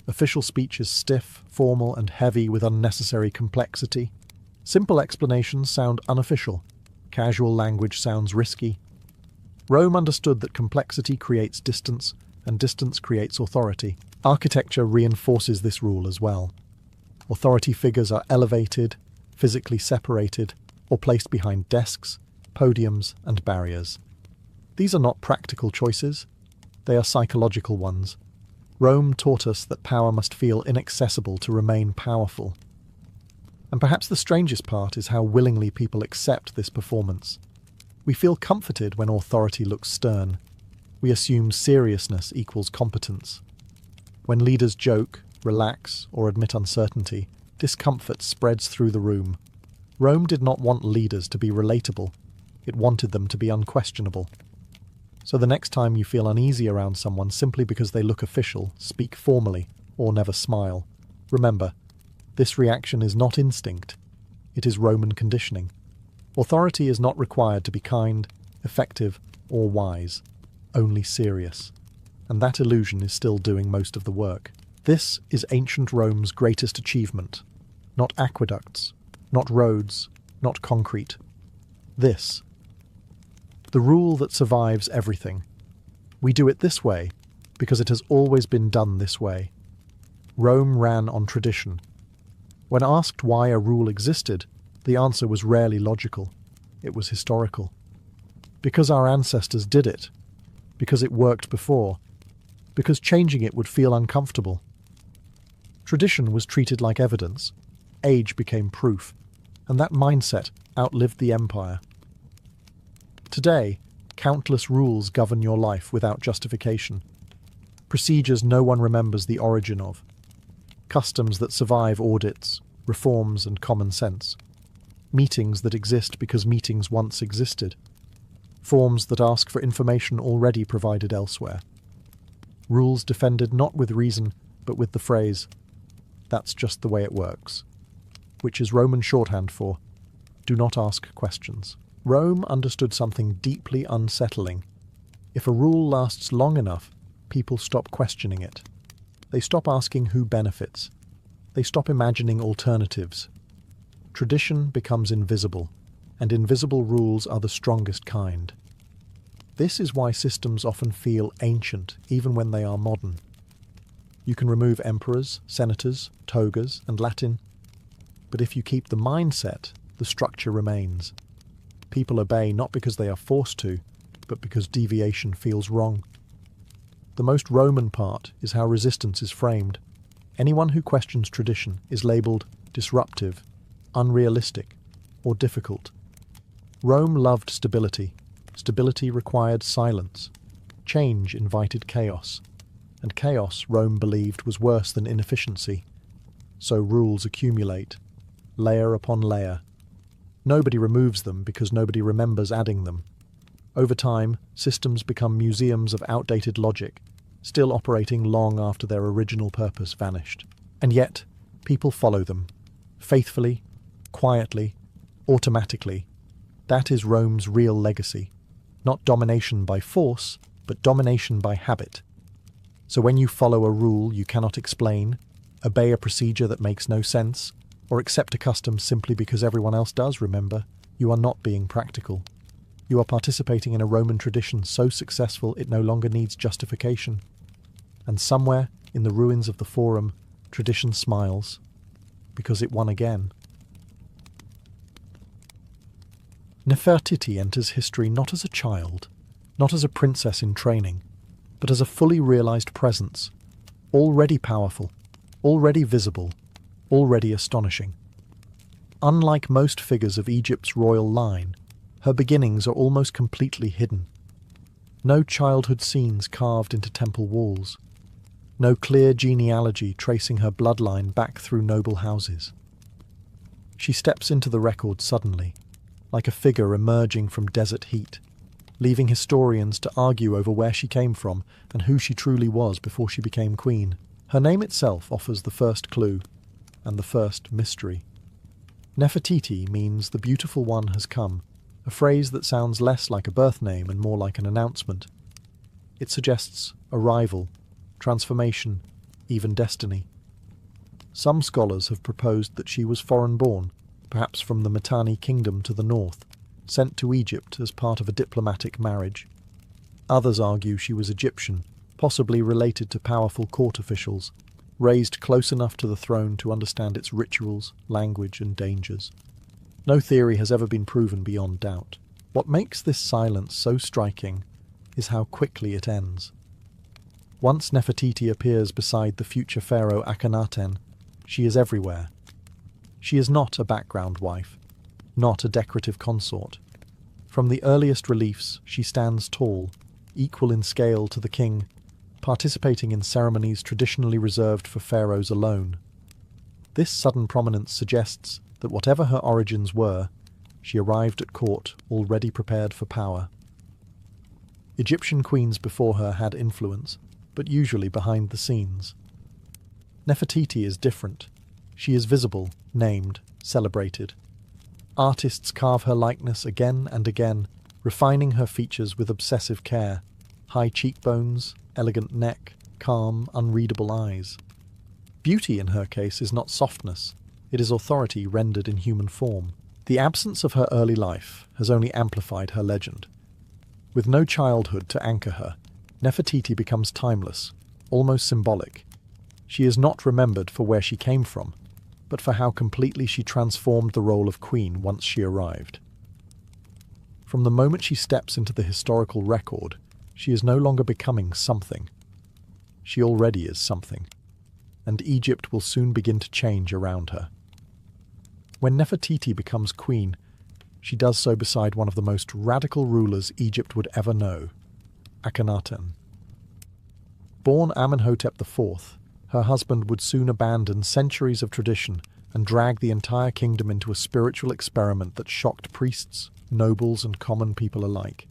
Official speech is stiff, formal, and heavy with unnecessary complexity. Simple explanations sound unofficial. Casual language sounds risky. Rome understood that complexity creates distance, and distance creates authority. Architecture reinforces this rule as well. Authority figures are elevated, physically separated, or placed behind desks, podiums, and barriers. These are not practical choices. They are psychological ones. Rome taught us that power must feel inaccessible to remain powerful. And perhaps the strangest part is how willingly people accept this performance. We feel comforted when authority looks stern. We assume seriousness equals competence. When leaders joke, relax, or admit uncertainty, discomfort spreads through the room. Rome did not want leaders to be relatable. It wanted them to be unquestionable. So the next time you feel uneasy around someone simply because they look official, speak formally, or never smile, remember, this reaction is not instinct. It is Roman conditioning. Authority is not required to be kind, effective, or wise, only serious. And that illusion is still doing most of the work. This is ancient Rome's greatest achievement. Not aqueducts, not roads, not concrete. This. The rule that survives everything. We do it this way because it has always been done this way. Rome ran on tradition. When asked why a rule existed, the answer was rarely logical. It was historical. Because our ancestors did it. Because it worked before. Because changing it would feel uncomfortable. Tradition was treated like evidence. Age became proof. And that mindset outlived the empire. Today, countless rules govern your life without justification. Procedures no one remembers the origin of. Customs that survive audits, reforms, and common sense. Meetings that exist because meetings once existed. Forms that ask for information already provided elsewhere. Rules defended not with reason, but with the phrase, "That's just the way it works," which is Roman shorthand for, "Do not ask questions." Rome understood something deeply unsettling. If a rule lasts long enough, people stop questioning it. They stop asking who benefits. They stop imagining alternatives. Tradition becomes invisible, and invisible rules are the strongest kind. This is why systems often feel ancient, even when they are modern. You can remove emperors, senators, togas, and Latin, but if you keep the mindset, the structure remains. People obey not because they are forced to, but because deviation feels wrong. The most Roman part is how resistance is framed. Anyone who questions tradition is labelled disruptive, unrealistic, or difficult. Rome loved stability. Stability required silence. Change invited chaos. And chaos, Rome believed, was worse than inefficiency. So rules accumulate, layer upon layer. Nobody removes them because nobody remembers adding them. Over time, systems become museums of outdated logic, still operating long after their original purpose vanished. And yet, people follow them, faithfully, quietly, automatically. That is Rome's real legacy. Not domination by force, but domination by habit. So when you follow a rule you cannot explain, obey a procedure that makes no sense, or accept a custom simply because everyone else does, remember, you are not being practical. You are participating in a Roman tradition so successful it no longer needs justification. And somewhere, in the ruins of the Forum, tradition smiles, because it won again. Nefertiti enters history not as a child, not as a princess in training, but as a fully realized presence, already powerful, already visible, already astonishing. Unlike most figures of Egypt's royal line, her beginnings are almost completely hidden. No childhood scenes carved into temple walls. No clear genealogy tracing her bloodline back through noble houses. She steps into the record suddenly, like a figure emerging from desert heat, leaving historians to argue over where she came from and who she truly was before she became queen. Her name itself offers the first clue, and the first mystery. Nefertiti means the beautiful one has come, a phrase that sounds less like a birth name and more like an announcement. It suggests arrival, transformation, even destiny. Some scholars have proposed that she was foreign-born, perhaps from the Mitanni kingdom to the north, sent to Egypt as part of a diplomatic marriage. Others argue she was Egyptian, possibly related to powerful court officials, raised close enough to the throne to understand its rituals, language, and dangers. No theory has ever been proven beyond doubt. What makes this silence so striking is how quickly it ends. Once Nefertiti appears beside the future pharaoh Akhenaten, she is everywhere. She is not a background wife, not a decorative consort. From the earliest reliefs, she stands tall, equal in scale to the king, participating in ceremonies traditionally reserved for pharaohs alone. This sudden prominence suggests that whatever her origins were, she arrived at court already prepared for power. Egyptian queens before her had influence, but usually behind the scenes. Nefertiti is different. She is visible, named, celebrated. Artists carve her likeness again and again, refining her features with obsessive care. High cheekbones, elegant neck, calm, unreadable eyes. Beauty in her case is not softness, it is authority rendered in human form. The absence of her early life has only amplified her legend. With no childhood to anchor her, Nefertiti becomes timeless, almost symbolic. She is not remembered for where she came from, but for how completely she transformed the role of queen once she arrived. From the moment she steps into the historical record, she is no longer becoming something. She already is something, and Egypt will soon begin to change around her. When Nefertiti becomes queen, she does so beside one of the most radical rulers Egypt would ever know, Akhenaten. Born Amenhotep IV, her husband would soon abandon centuries of tradition and drag the entire kingdom into a spiritual experiment that shocked priests, nobles, and common people alike.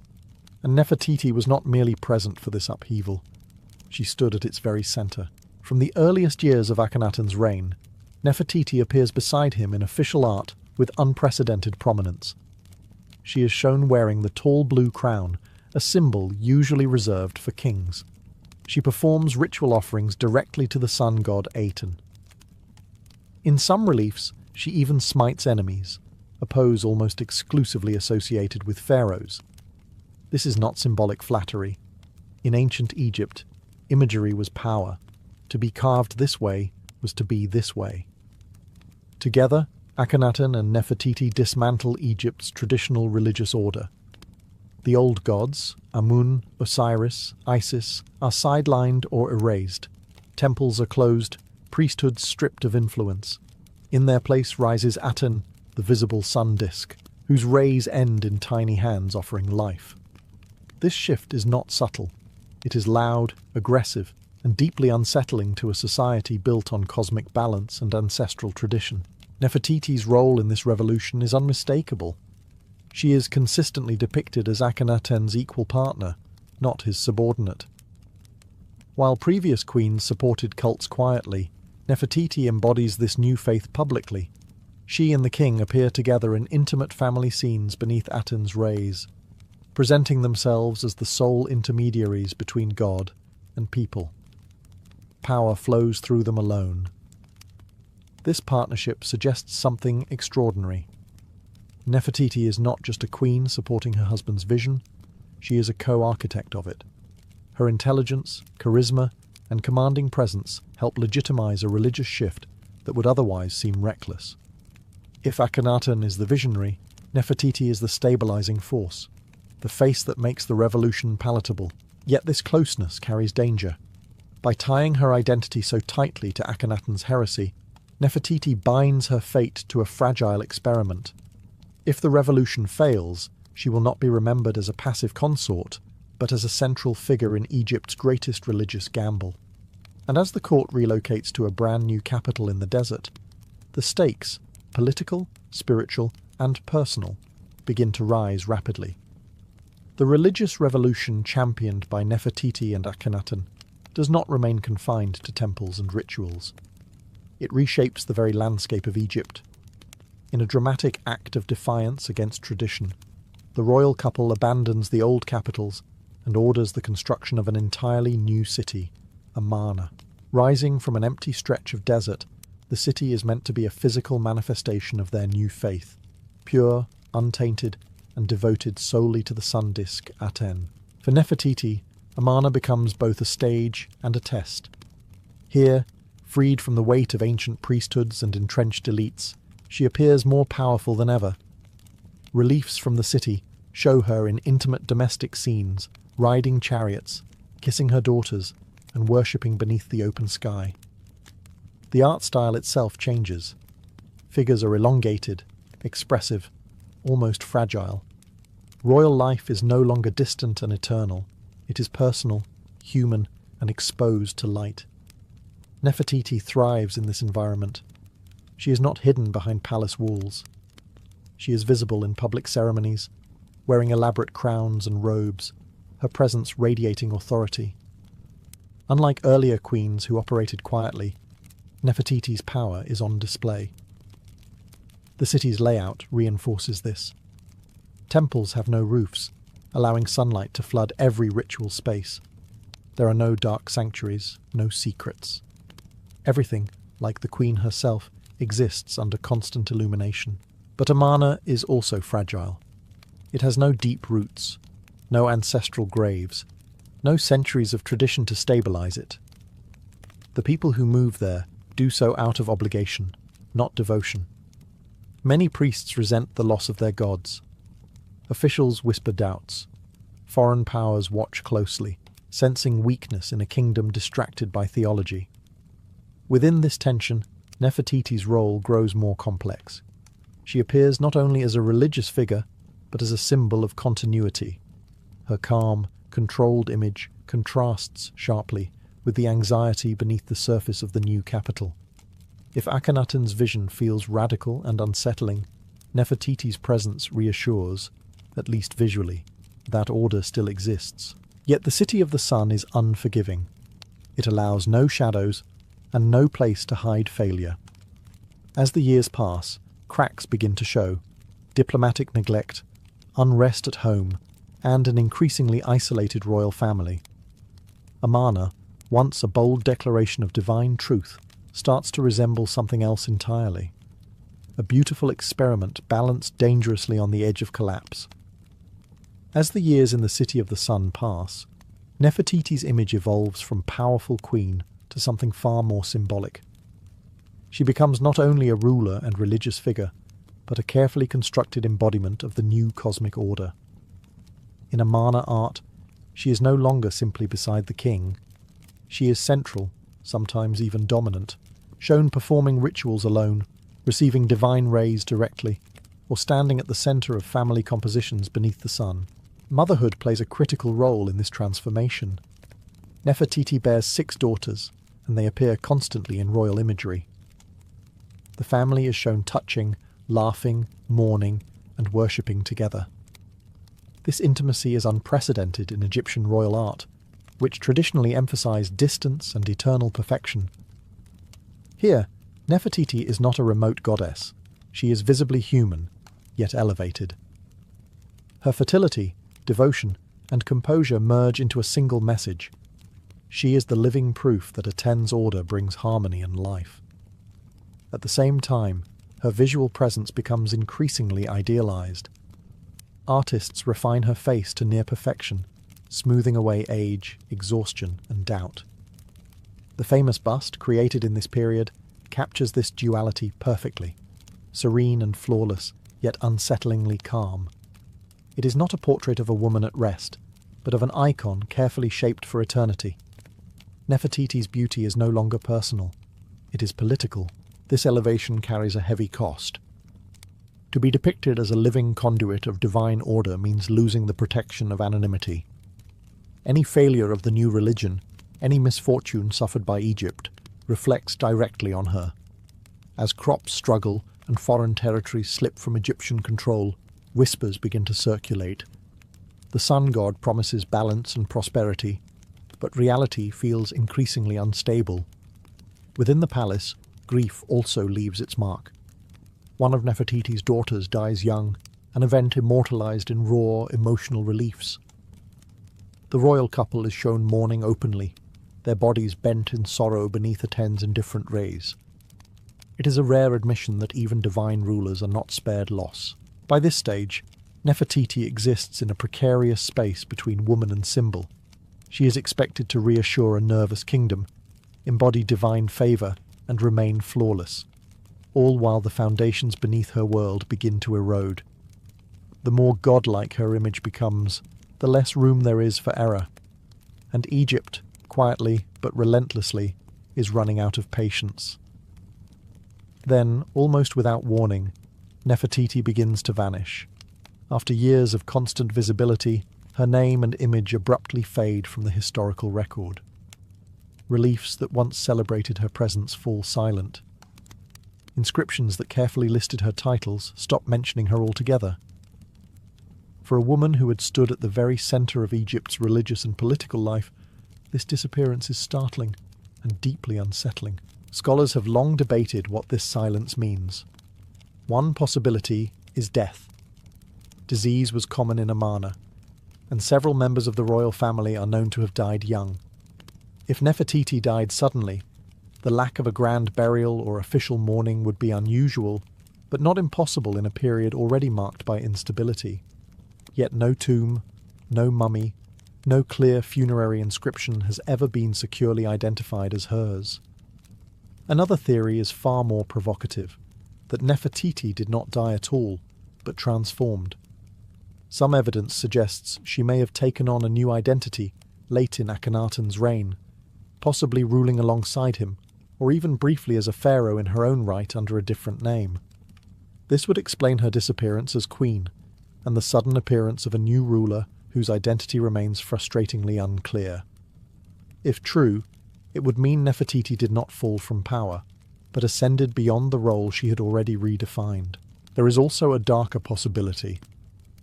And Nefertiti was not merely present for this upheaval. She stood at its very center. From the earliest years of Akhenaten's reign, Nefertiti appears beside him in official art with unprecedented prominence. She is shown wearing the tall blue crown, a symbol usually reserved for kings. She performs ritual offerings directly to the sun god Aten. In some reliefs, she even smites enemies, a pose almost exclusively associated with pharaohs. This is not symbolic flattery. In ancient Egypt, imagery was power. To be carved this way was to be this way. Together, Akhenaten and Nefertiti dismantle Egypt's traditional religious order. The old gods, Amun, Osiris, Isis, are sidelined or erased. Temples are closed, priesthoods stripped of influence. In their place rises Aten, the visible sun disk, whose rays end in tiny hands offering life. This shift is not subtle. It is loud, aggressive, and deeply unsettling to a society built on cosmic balance and ancestral tradition. Nefertiti's role in this revolution is unmistakable. She is consistently depicted as Akhenaten's equal partner, not his subordinate. While previous queens supported cults quietly, Nefertiti embodies this new faith publicly. She and the king appear together in intimate family scenes beneath Aten's rays, presenting themselves as the sole intermediaries between God and people. Power flows through them alone. This partnership suggests something extraordinary. Nefertiti is not just a queen supporting her husband's vision, she is a co-architect of it. Her intelligence, charisma, and commanding presence help legitimize a religious shift that would otherwise seem reckless. If Akhenaten is the visionary, Nefertiti is the stabilizing force, the face that makes the revolution palatable. Yet this closeness carries danger. By tying her identity so tightly to Akhenaten's heresy, Nefertiti binds her fate to a fragile experiment. If the revolution fails, she will not be remembered as a passive consort, but as a central figure in Egypt's greatest religious gamble. And as the court relocates to a brand new capital in the desert, the stakes, political, spiritual, and personal, begin to rise rapidly. The religious revolution championed by Nefertiti and Akhenaten does not remain confined to temples and rituals. It reshapes the very landscape of Egypt. In a dramatic act of defiance against tradition, the royal couple abandons the old capitals and orders the construction of an entirely new city, Amarna. Rising from an empty stretch of desert, the city is meant to be a physical manifestation of their new faith, pure, untainted, and devoted solely to the sun disk Aten. For Nefertiti, Amarna becomes both a stage and a test. Here, freed from the weight of ancient priesthoods and entrenched elites, she appears more powerful than ever. Reliefs from the city show her in intimate domestic scenes, riding chariots, kissing her daughters, and worshipping beneath the open sky. The art style itself changes. Figures are elongated, expressive, almost fragile. Royal life is no longer distant and eternal. It is personal, human, and exposed to light. Nefertiti thrives in this environment. She is not hidden behind palace walls. She is visible in public ceremonies, wearing elaborate crowns and robes, her presence radiating authority. Unlike earlier queens who operated quietly, Nefertiti's power is on display. The city's layout reinforces this. Temples have no roofs, allowing sunlight to flood every ritual space. There are no dark sanctuaries, no secrets. Everything, like the queen herself, exists under constant illumination. But Amarna is also fragile. It has no deep roots, no ancestral graves, no centuries of tradition to stabilize it. The people who move there do so out of obligation, not devotion. Many priests resent the loss of their gods. Officials whisper doubts. Foreign powers watch closely, sensing weakness in a kingdom distracted by theology. Within this tension, Nefertiti's role grows more complex. She appears not only as a religious figure, but as a symbol of continuity. Her calm, controlled image contrasts sharply with the anxiety beneath the surface of the new capital. If Akhenaten's vision feels radical and unsettling, Nefertiti's presence reassures, at least visually, that order still exists. Yet the City of the Sun is unforgiving. It allows no shadows and no place to hide failure. As the years pass, cracks begin to show: diplomatic neglect, unrest at home, and an increasingly isolated royal family. Amarna, once a bold declaration of divine truth, starts to resemble something else entirely. A beautiful experiment balanced dangerously on the edge of collapse. As the years in the City of the Sun pass, Nefertiti's image evolves from powerful queen to something far more symbolic. She becomes not only a ruler and religious figure, but a carefully constructed embodiment of the new cosmic order. In Amarna art, she is no longer simply beside the king. She is central, sometimes even dominant, shown performing rituals alone, receiving divine rays directly, or standing at the center of family compositions beneath the sun. Motherhood plays a critical role in this transformation. Nefertiti bears 6 daughters, and they appear constantly in royal imagery. The family is shown touching, laughing, mourning, and worshipping together. This intimacy is unprecedented in Egyptian royal art, which traditionally emphasized distance and eternal perfection. Here, Nefertiti is not a remote goddess. She is visibly human, yet elevated. Her fertility, devotion, and composure merge into a single message. She is the living proof that a ten's order brings harmony and life. At the same time, her visual presence becomes increasingly idealized. Artists refine her face to near perfection, smoothing away age, exhaustion, and doubt. The famous bust, created in this period, captures this duality perfectly, serene and flawless, yet unsettlingly calm. It is not a portrait of a woman at rest, but of an icon carefully shaped for eternity. Nefertiti's beauty is no longer personal. It is political. This elevation carries a heavy cost. To be depicted as a living conduit of divine order means losing the protection of anonymity. Any failure of the new religion, any misfortune suffered by Egypt, reflects directly on her. As crops struggle and foreign territories slip from Egyptian control, whispers begin to circulate. The sun god promises balance and prosperity, but reality feels increasingly unstable. Within the palace, grief also leaves its mark. One of Nefertiti's daughters dies young, an event immortalized in raw, emotional reliefs. The royal couple is shown mourning openly, their bodies bent in sorrow beneath a ten's indifferent rays. It is a rare admission that even divine rulers are not spared loss. By this stage, Nefertiti exists in a precarious space between woman and symbol. She is expected to reassure a nervous kingdom, embody divine favor, and remain flawless, all while the foundations beneath her world begin to erode. The more godlike her image becomes, the less room there is for error. And Egypt, quietly but relentlessly, is running out of patience. Then, almost without warning, Nefertiti begins to vanish. After years of constant visibility, her name and image abruptly fade from the historical record. Reliefs that once celebrated her presence fall silent. Inscriptions that carefully listed her titles stop mentioning her altogether. For a woman who had stood at the very center of Egypt's religious and political life, this disappearance is startling and deeply unsettling. Scholars have long debated what this silence means. One possibility is death. Disease was common in Amarna, and several members of the royal family are known to have died young. If Nefertiti died suddenly, the lack of a grand burial or official mourning would be unusual, but not impossible in a period already marked by instability. Yet no tomb, no mummy, no clear funerary inscription has ever been securely identified as hers. Another theory is far more provocative, that Nefertiti did not die at all, but transformed. Some evidence suggests she may have taken on a new identity late in Akhenaten's reign, possibly ruling alongside him, or even briefly as a pharaoh in her own right under a different name. This would explain her disappearance as queen, and the sudden appearance of a new ruler whose identity remains frustratingly unclear. If true, it would mean Nefertiti did not fall from power, but ascended beyond the role she had already redefined. There is also a darker possibility.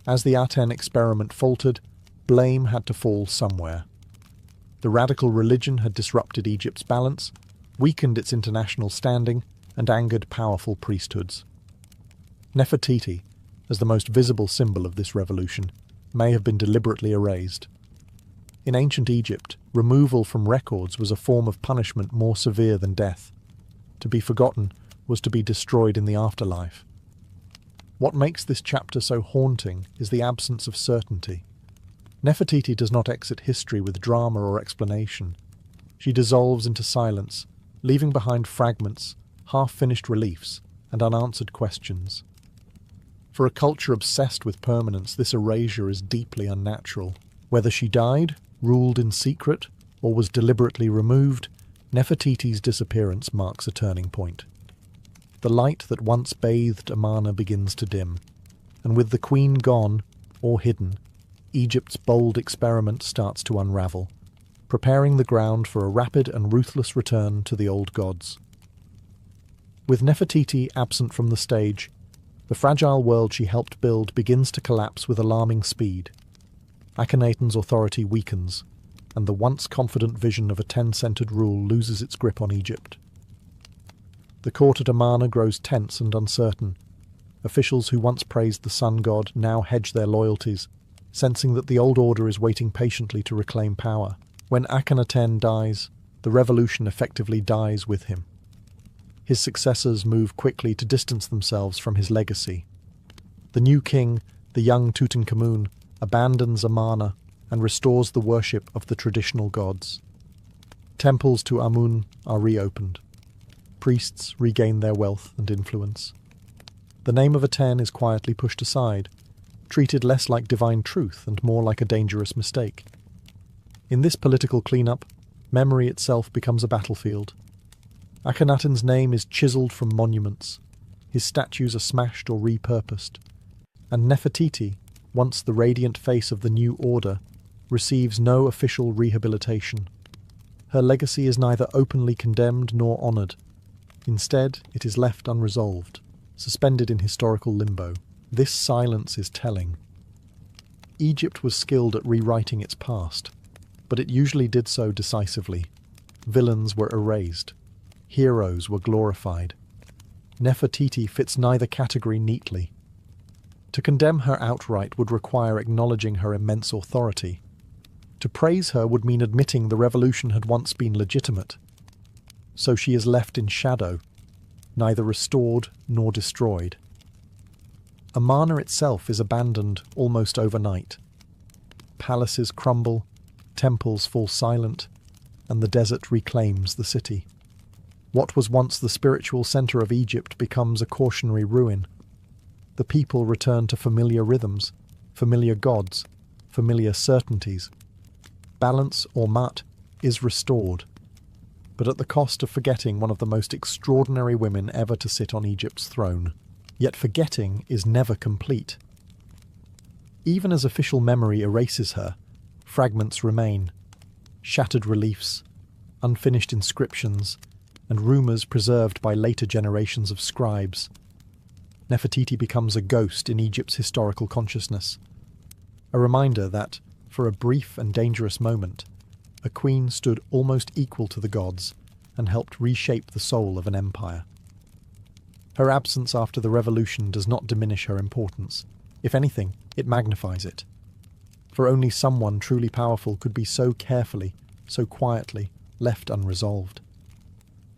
As the Aten experiment faltered, blame had to fall somewhere. The radical religion had disrupted Egypt's balance, weakened its international standing, and angered powerful priesthoods. Nefertiti, as the most visible symbol of this revolution, may have been deliberately erased. In ancient Egypt, removal from records was a form of punishment more severe than death. To be forgotten was to be destroyed in the afterlife. What makes this chapter so haunting is the absence of certainty. Nefertiti does not exit history with drama or explanation. She dissolves into silence, leaving behind fragments, half-finished reliefs, and unanswered questions. For a culture obsessed with permanence, this erasure is deeply unnatural. Whether she died, ruled in secret, or was deliberately removed, Nefertiti's disappearance marks a turning point. The light that once bathed Amarna begins to dim, and with the queen gone, or hidden, Egypt's bold experiment starts to unravel, preparing the ground for a rapid and ruthless return to the old gods. With Nefertiti absent from the stage, the fragile world she helped build begins to collapse with alarming speed. Akhenaten's authority weakens, and the once confident vision of a 10-centered rule loses its grip on Egypt. The court at Amarna grows tense and uncertain. Officials who once praised the sun god now hedge their loyalties, sensing that the old order is waiting patiently to reclaim power. When Akhenaten dies, the revolution effectively dies with him. His successors move quickly to distance themselves from his legacy. The new king, the young Tutankhamun, abandons Amarna and restores the worship of the traditional gods. Temples to Amun are reopened. Priests regain their wealth and influence. The name of Aten is quietly pushed aside, treated less like divine truth and more like a dangerous mistake. In this political cleanup, memory itself becomes a battlefield. Akhenaten's name is chiseled from monuments, his statues are smashed or repurposed, and Nefertiti, once the radiant face of the new order, receives no official rehabilitation. Her legacy is neither openly condemned nor honoured. Instead, it is left unresolved, suspended in historical limbo. This silence is telling. Egypt was skilled at rewriting its past, but it usually did so decisively. Villains were erased. Heroes were glorified. Nefertiti fits neither category neatly. To condemn her outright would require acknowledging her immense authority. To praise her would mean admitting the revolution had once been legitimate. So she is left in shadow, neither restored nor destroyed. Amarna itself is abandoned almost overnight. Palaces crumble, temples fall silent, and the desert reclaims the city. What was once the spiritual centre of Egypt becomes a cautionary ruin. The people return to familiar rhythms, familiar gods, familiar certainties. Balance, or mat, is restored, but at the cost of forgetting one of the most extraordinary women ever to sit on Egypt's throne. Yet forgetting is never complete. Even as official memory erases her, fragments remain. Shattered reliefs, unfinished inscriptions, and rumours preserved by later generations of scribes. Nefertiti becomes a ghost in Egypt's historical consciousness. A reminder that, for a brief and dangerous moment, a queen stood almost equal to the gods and helped reshape the soul of an empire. Her absence after the revolution does not diminish her importance. If anything, it magnifies it. For only someone truly powerful could be so carefully, so quietly, left unresolved.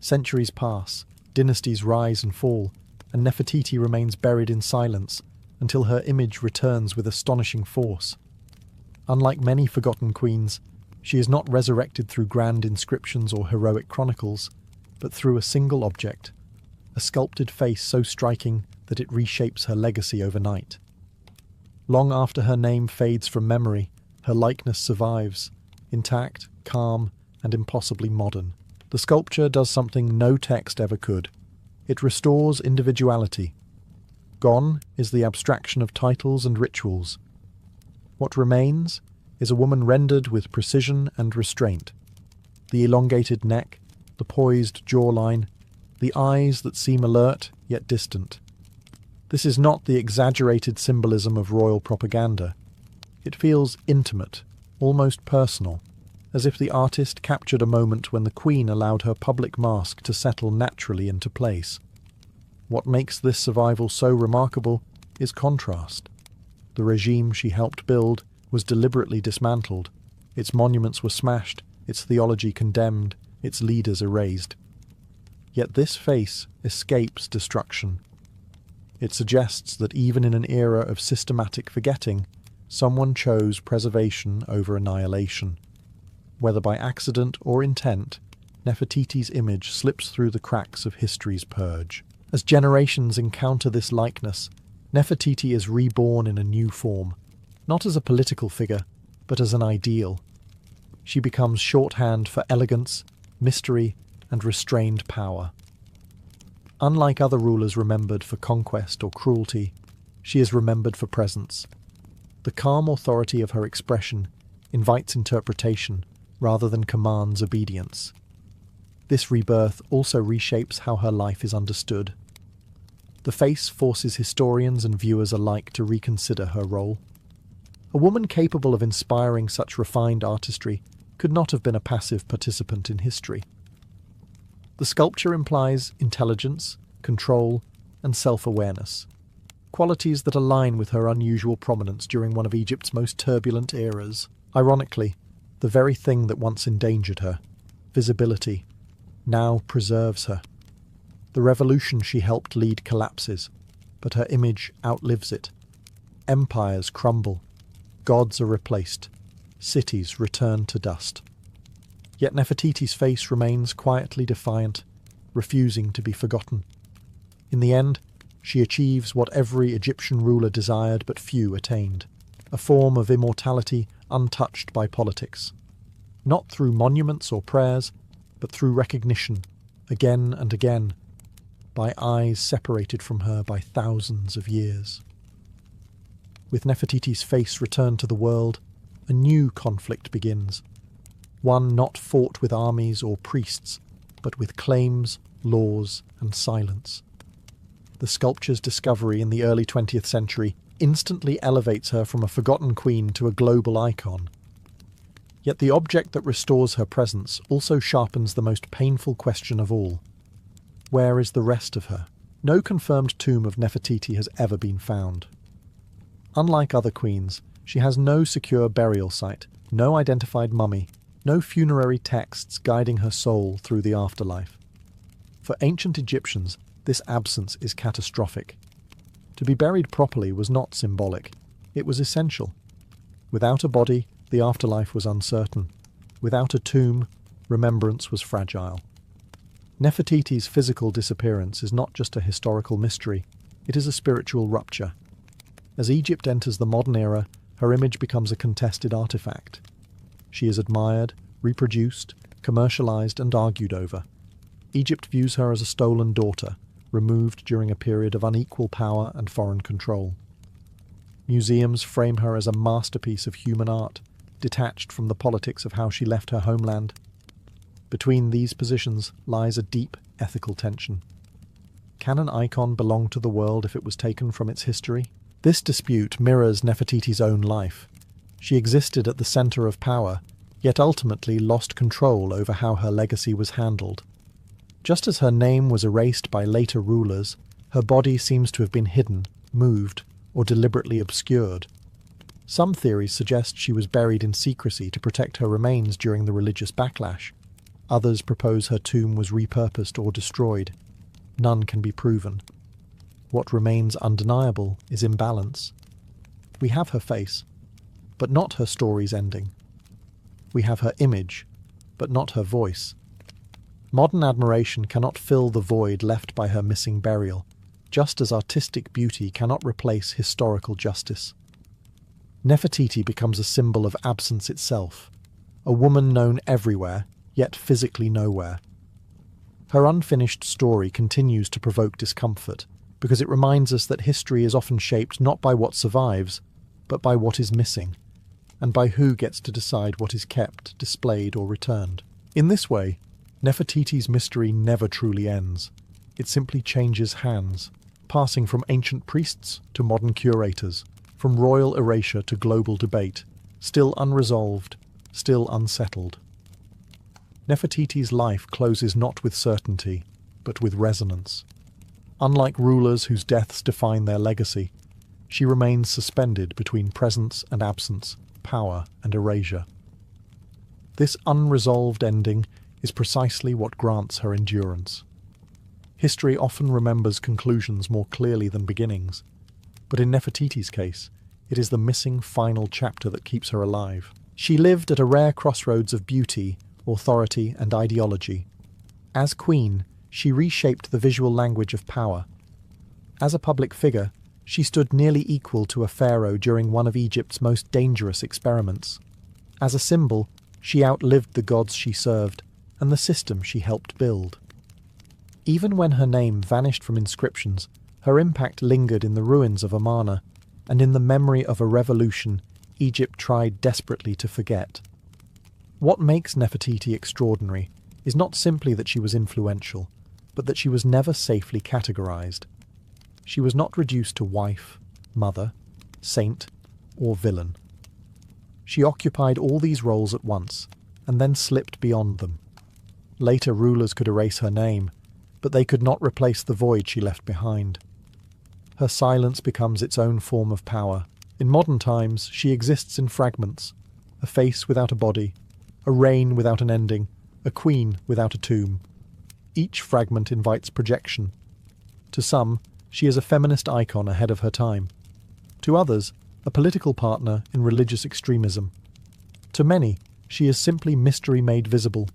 Centuries pass, dynasties rise and fall, and Nefertiti remains buried in silence until her image returns with astonishing force. Unlike many forgotten queens, she is not resurrected through grand inscriptions or heroic chronicles, but through a single object, a sculpted face so striking that it reshapes her legacy overnight. Long after her name fades from memory, her likeness survives, intact, calm, and impossibly modern. The sculpture does something no text ever could. It restores individuality. Gone is the abstraction of titles and rituals. What remains is a woman rendered with precision and restraint. The elongated neck, the poised jawline, the eyes that seem alert yet distant. This is not the exaggerated symbolism of royal propaganda. It feels intimate, almost personal, as if the artist captured a moment when the queen allowed her public mask to settle naturally into place. What makes this survival so remarkable is contrast. The regime she helped build was deliberately dismantled. Its monuments were smashed, its theology condemned, its leaders erased. Yet this face escapes destruction. It suggests that even in an era of systematic forgetting, someone chose preservation over annihilation. Whether by accident or intent, Nefertiti's image slips through the cracks of history's purge. As generations encounter this likeness, Nefertiti is reborn in a new form, not as a political figure, but as an ideal. She becomes shorthand for elegance, mystery, and restrained power. Unlike other rulers remembered for conquest or cruelty, she is remembered for presence. The calm authority of her expression invites interpretation rather than commands obedience. This rebirth also reshapes how her life is understood. The face forces historians and viewers alike to reconsider her role. A woman capable of inspiring such refined artistry could not have been a passive participant in history. The sculpture implies intelligence, control, and self-awareness, qualities that align with her unusual prominence during one of Egypt's most turbulent eras. Ironically, the very thing that once endangered her, visibility, now preserves her. The revolution she helped lead collapses, but her image outlives it. Empires crumble, gods are replaced, cities return to dust. Yet Nefertiti's face remains quietly defiant, refusing to be forgotten. In the end, she achieves what every Egyptian ruler desired but few attained, a form of immortality untouched by politics. Not through monuments or prayers, but through recognition, again and again, by eyes separated from her by thousands of years. With Nefertiti's face returned to the world, a new conflict begins, one not fought with armies or priests, but with claims, laws, and silence. The sculpture's discovery in the early 20th century instantly elevates her from a forgotten queen to a global icon. Yet the object that restores her presence also sharpens the most painful question of all. Where is the rest of her? No confirmed tomb of Nefertiti has ever been found. Unlike other queens, she has no secure burial site, no identified mummy, no funerary texts guiding her soul through the afterlife. For ancient Egyptians, this absence is catastrophic. To be buried properly was not symbolic, it was essential. Without a body, the afterlife was uncertain. Without a tomb, remembrance was fragile. Nefertiti's physical disappearance is not just a historical mystery, it is a spiritual rupture. As Egypt enters the modern era, her image becomes a contested artifact. She is admired, reproduced, commercialized, and argued over. Egypt views her as a stolen daughter, removed during a period of unequal power and foreign control. Museums frame her as a masterpiece of human art, detached from the politics of how she left her homeland. Between these positions lies a deep ethical tension. Can an icon belong to the world if it was taken from its history? This dispute mirrors Nefertiti's own life. She existed at the center of power, yet ultimately lost control over how her legacy was handled. Just as her name was erased by later rulers, Her body seems to have been hidden, moved, or deliberately obscured. Some theories suggest she was buried in secrecy to protect her remains during the religious backlash. Others propose her tomb was repurposed or destroyed. None can be proven. What remains undeniable is imbalance. We have her face, but not her story's ending. We have her image, but not her voice. Modern admiration cannot fill the void left by her missing burial, just as artistic beauty cannot replace historical justice. Nefertiti becomes a symbol of absence itself, a woman known everywhere, yet physically nowhere. Her unfinished story continues to provoke discomfort, because it reminds us that history is often shaped not by what survives, but by what is missing, and by who gets to decide what is kept, displayed, or returned. In this way, Nefertiti's mystery never truly ends. It simply changes hands, passing from ancient priests to modern curators, from royal erasure to global debate, still unresolved, still unsettled. Nefertiti's life closes not with certainty, but with resonance. Unlike rulers whose deaths define their legacy, she remains suspended between presence and absence, power and erasure. This unresolved ending is precisely what grants her endurance. History often remembers conclusions more clearly than beginnings, but in Nefertiti's case, it is the missing final chapter that keeps her alive. She lived at a rare crossroads of beauty, authority, and ideology. As queen, she reshaped the visual language of power. As a public figure, she stood nearly equal to a pharaoh during one of Egypt's most dangerous experiments. As a symbol, she outlived the gods she served and the system she helped build. Even when her name vanished from inscriptions, her impact lingered in the ruins of Amarna, and in the memory of a revolution Egypt tried desperately to forget. What makes Nefertiti extraordinary is not simply that she was influential, but that she was never safely categorized. She was not reduced to wife, mother, saint, or villain. She occupied all these roles at once, and then slipped beyond them. Later rulers could erase her name, but they could not replace the void she left behind. Her silence becomes its own form of power. In modern times, she exists in fragments, a face without a body, a reign without an ending, a queen without a tomb. Each fragment invites projection. To some, she is a feminist icon ahead of her time. To others, a political partner in religious extremism. To many, she is simply mystery made visible.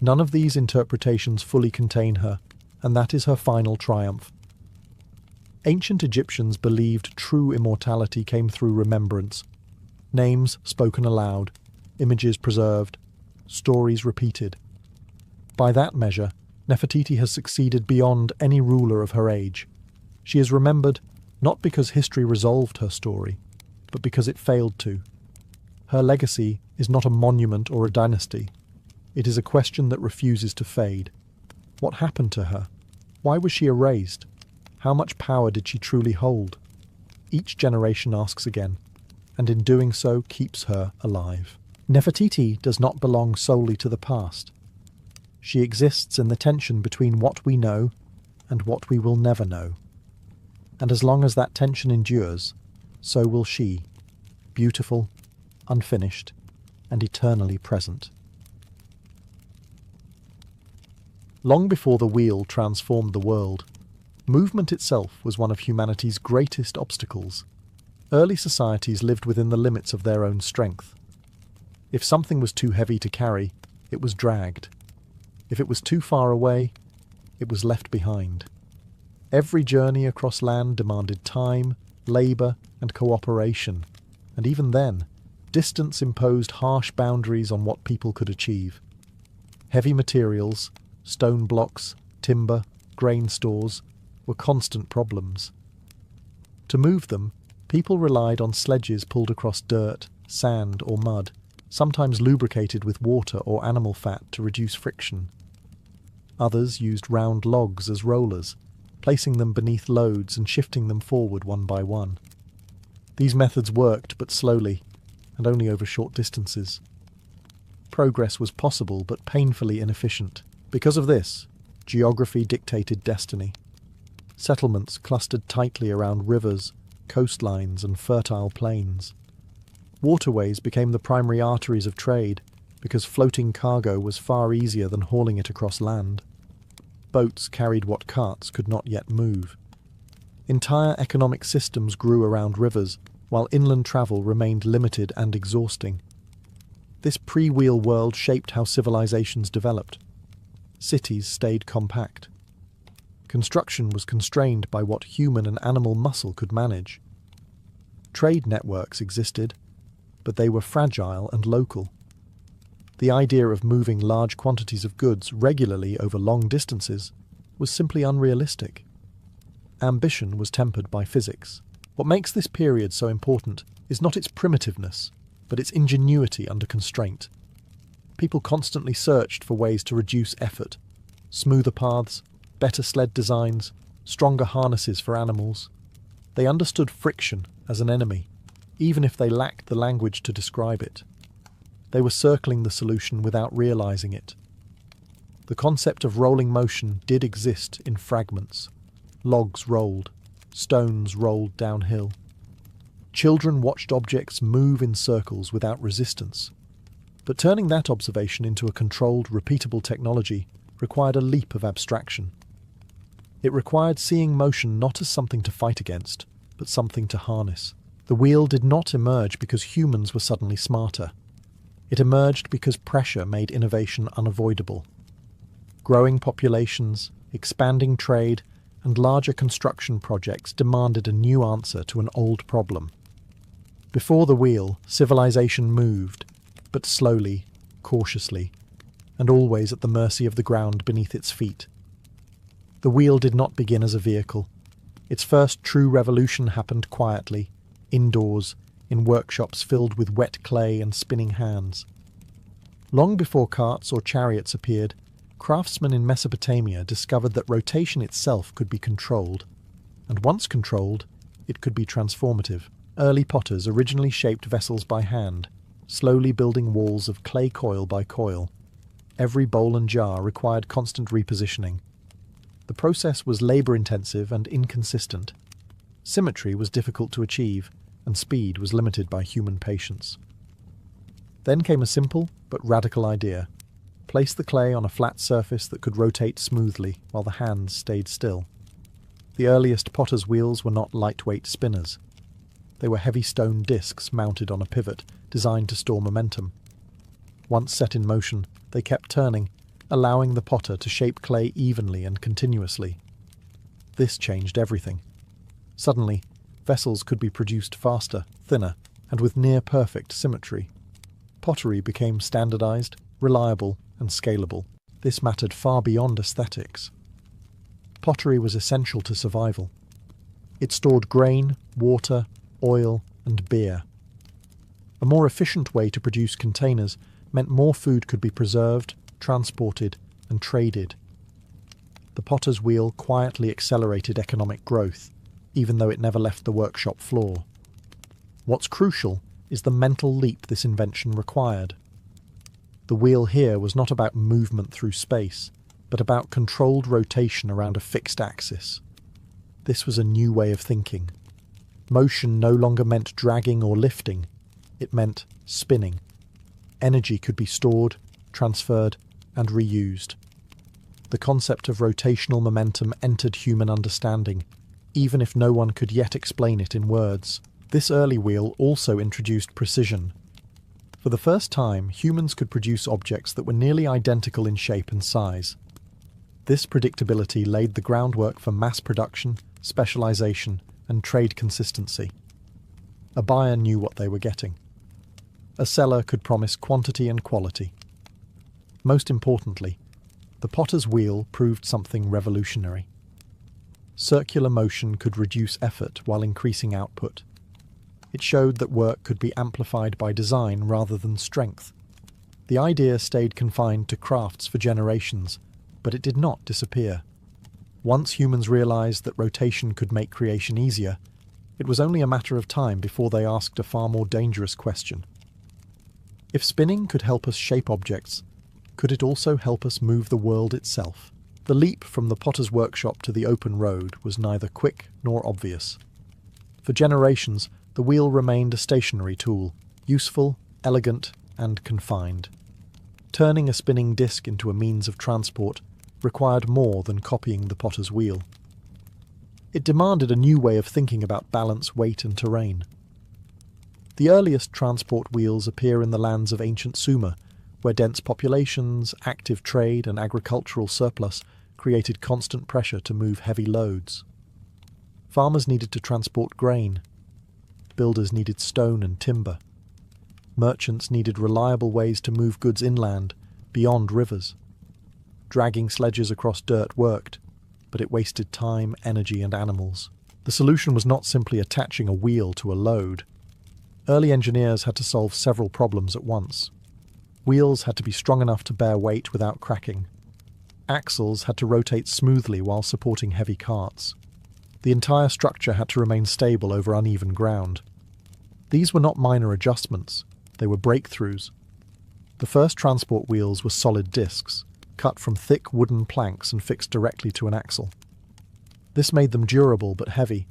None of these interpretations fully contain her, and that is her final triumph. Ancient Egyptians believed true immortality came through remembrance. Names spoken aloud, images preserved, stories repeated. By that measure, Nefertiti has succeeded beyond any ruler of her age. She is remembered not because history resolved her story, but because it failed to. Her legacy is not a monument or a dynasty. It is a question that refuses to fade. What happened to her? Why was she erased? How much power did she truly hold? Each generation asks again, and in doing so keeps her alive. Nefertiti does not belong solely to the past. She exists in the tension between what we know and what we will never know. And as long as that tension endures, so will she, beautiful, unfinished, and eternally present. Long before the wheel transformed the world, movement itself was one of humanity's greatest obstacles. Early societies lived within the limits of their own strength. If something was too heavy to carry, it was dragged. If it was too far away, it was left behind. Every journey across land demanded time, labour, and cooperation, and even then, distance imposed harsh boundaries on what people could achieve. Heavy materials, stone blocks, timber, grain stores, were constant problems. To move them, people relied on sledges pulled across dirt, sand, or mud, sometimes lubricated with water or animal fat to reduce friction. Others used round logs as rollers, placing them beneath loads and shifting them forward one by one. These methods worked, but slowly, and only over short distances. Progress was possible, but painfully inefficient. Because of this, geography dictated destiny. Settlements clustered tightly around rivers, coastlines, and fertile plains. Waterways became the primary arteries of trade because floating cargo was far easier than hauling it across land. Boats carried what carts could not yet move. Entire economic systems grew around rivers, while inland travel remained limited and exhausting. This pre-wheel world shaped how civilizations developed. Cities stayed compact. Construction was constrained by what human and animal muscle could manage. Trade networks existed, but they were fragile and local. The idea of moving large quantities of goods regularly over long distances was simply unrealistic. Ambition was tempered by physics. What makes this period so important is not its primitiveness, but its ingenuity under constraint. People constantly searched for ways to reduce effort, smoother paths, better sled designs, stronger harnesses for animals. They understood friction as an enemy, even if they lacked the language to describe it. They were circling the solution without realizing it. The concept of rolling motion did exist in fragments. Logs rolled, stones rolled downhill. Children watched objects move in circles without resistance. But turning that observation into a controlled, repeatable technology required a leap of abstraction. It required seeing motion not as something to fight against, but something to harness. The wheel did not emerge because humans were suddenly smarter. It emerged because pressure made innovation unavoidable. Growing populations, expanding trade, and larger construction projects demanded a new answer to an old problem. Before the wheel, civilization moved, but slowly, cautiously, and always at the mercy of the ground beneath its feet. The wheel did not begin as a vehicle. Its first true revolution happened quietly, indoors, in workshops filled with wet clay and spinning hands. Long before carts or chariots appeared, craftsmen in Mesopotamia discovered that rotation itself could be controlled, and once controlled, it could be transformative. Early potters originally shaped vessels by hand, slowly building walls of clay coil by coil. Every bowl and jar required constant repositioning. The process was labor-intensive and inconsistent. Symmetry was difficult to achieve, and speed was limited by human patience. Then came a simple but radical idea. Place the clay on a flat surface that could rotate smoothly while the hands stayed still. The earliest potter's wheels were not lightweight spinners. They were heavy stone discs mounted on a pivot, designed to store momentum. Once set in motion, they kept turning, allowing the potter to shape clay evenly and continuously. This changed everything. Suddenly, vessels could be produced faster, thinner, and with near-perfect symmetry. Pottery became standardized, reliable, and scalable. This mattered far beyond aesthetics. Pottery was essential to survival. It stored grain, water, oil, and beer. A more efficient way to produce containers meant more food could be preserved, transported, and traded. The potter's wheel quietly accelerated economic growth, even though it never left the workshop floor. What's crucial is the mental leap this invention required. The wheel here was not about movement through space, but about controlled rotation around a fixed axis. This was a new way of thinking. Motion no longer meant dragging or lifting, it meant spinning. Energy could be stored, transferred, and reused. The concept of rotational momentum entered human understanding, even if no one could yet explain it in words. This early wheel also introduced precision. For the first time, humans could produce objects that were nearly identical in shape and size. This predictability laid the groundwork for mass production, specialization, and trade consistency. A buyer knew what they were getting. A seller could promise quantity and quality. Most importantly, the potter's wheel proved something revolutionary. Circular motion could reduce effort while increasing output. It showed that work could be amplified by design rather than strength. The idea stayed confined to crafts for generations, but it did not disappear. Once humans realized that rotation could make creation easier, it was only a matter of time before they asked a far more dangerous question. If spinning could help us shape objects, could it also help us move the world itself? The leap from the potter's workshop to the open road was neither quick nor obvious. For generations, the wheel remained a stationary tool, useful, elegant, and confined. Turning a spinning disc into a means of transport required more than copying the potter's wheel. It demanded a new way of thinking about balance, weight, and terrain. The earliest transport wheels appear in the lands of ancient Sumer, where dense populations, active trade, and agricultural surplus created constant pressure to move heavy loads. Farmers needed to transport grain. Builders needed stone and timber. Merchants needed reliable ways to move goods inland, beyond rivers. Dragging sledges across dirt worked, but it wasted time, energy, and animals. The solution was not simply attaching a wheel to a load. Early engineers had to solve several problems at once. Wheels had to be strong enough to bear weight without cracking. Axles had to rotate smoothly while supporting heavy carts. The entire structure had to remain stable over uneven ground. These were not minor adjustments, they were breakthroughs. The first transport wheels were solid discs, cut from thick wooden planks and fixed directly to an axle. This made them durable but heavy.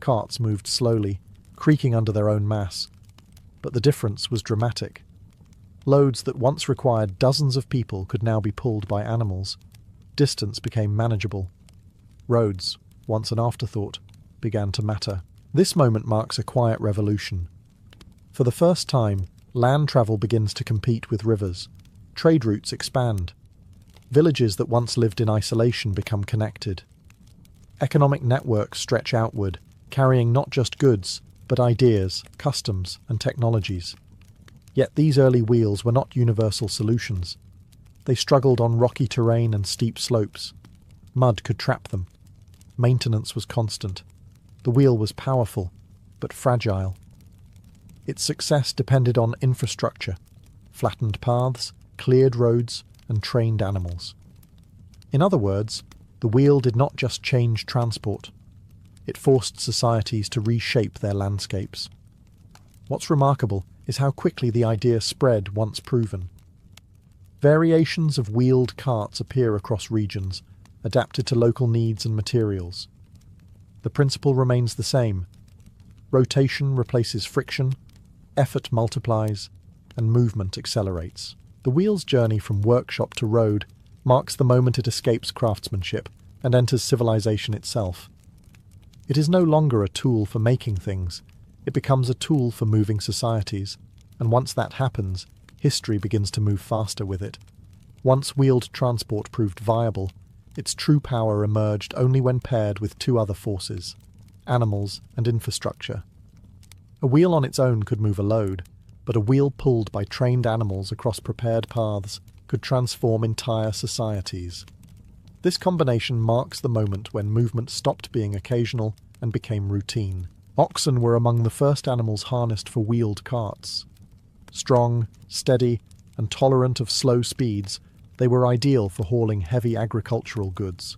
Carts moved slowly, creaking under their own mass, but the difference was dramatic. Loads that once required dozens of people could now be pulled by animals. Distance became manageable. Roads, once an afterthought, began to matter. This moment marks a quiet revolution. For the first time, land travel begins to compete with rivers. Trade routes expand. Villages that once lived in isolation become connected. Economic networks stretch outward, carrying not just goods, but ideas, customs, and technologies. Yet these early wheels were not universal solutions. They struggled on rocky terrain and steep slopes. Mud could trap them. Maintenance was constant. The wheel was powerful, but fragile. Its success depended on infrastructure, flattened paths, cleared roads, and trained animals. In other words, the wheel did not just change transport. It forced societies to reshape their landscapes. What's remarkable is how quickly the idea spread once proven. Variations of wheeled carts appear across regions, adapted to local needs and materials. The principle remains the same. Rotation replaces friction, effort multiplies, and movement accelerates. The wheel's journey from workshop to road marks the moment it escapes craftsmanship and enters civilization itself. It is no longer a tool for making things, it becomes a tool for moving societies, and once that happens, history begins to move faster with it. Once wheeled transport proved viable, its true power emerged only when paired with two other forces: animals and infrastructure. A wheel on its own could move a load, but a wheel pulled by trained animals across prepared paths could transform entire societies. This combination marks the moment when movement stopped being occasional and became routine. Oxen were among the first animals harnessed for wheeled carts. Strong, steady, and tolerant of slow speeds, they were ideal for hauling heavy agricultural goods.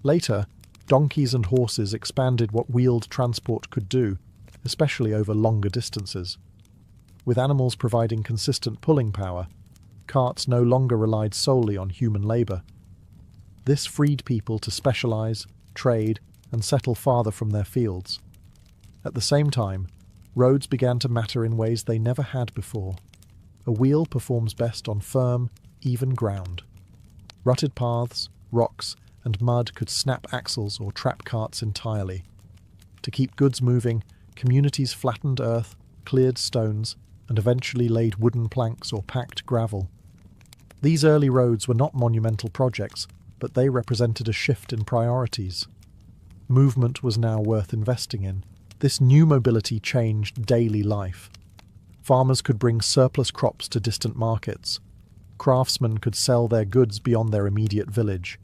Later, donkeys and horses expanded what wheeled transport could do, especially over longer distances. With animals providing consistent pulling power, carts no longer relied solely on human labour. This freed people to specialise, trade, and settle farther from their fields. At the same time, roads began to matter in ways they never had before. A wheel performs best on firm, even ground. Rutted paths, rocks, and mud could snap axles or trap carts entirely. To keep goods moving, communities flattened earth, cleared stones, and eventually laid wooden planks or packed gravel. These early roads were not monumental projects, but they represented a shift in priorities. Movement was now worth investing in. This new mobility changed daily life. Farmers could bring surplus crops to distant markets. Craftsmen could sell their goods beyond their immediate village.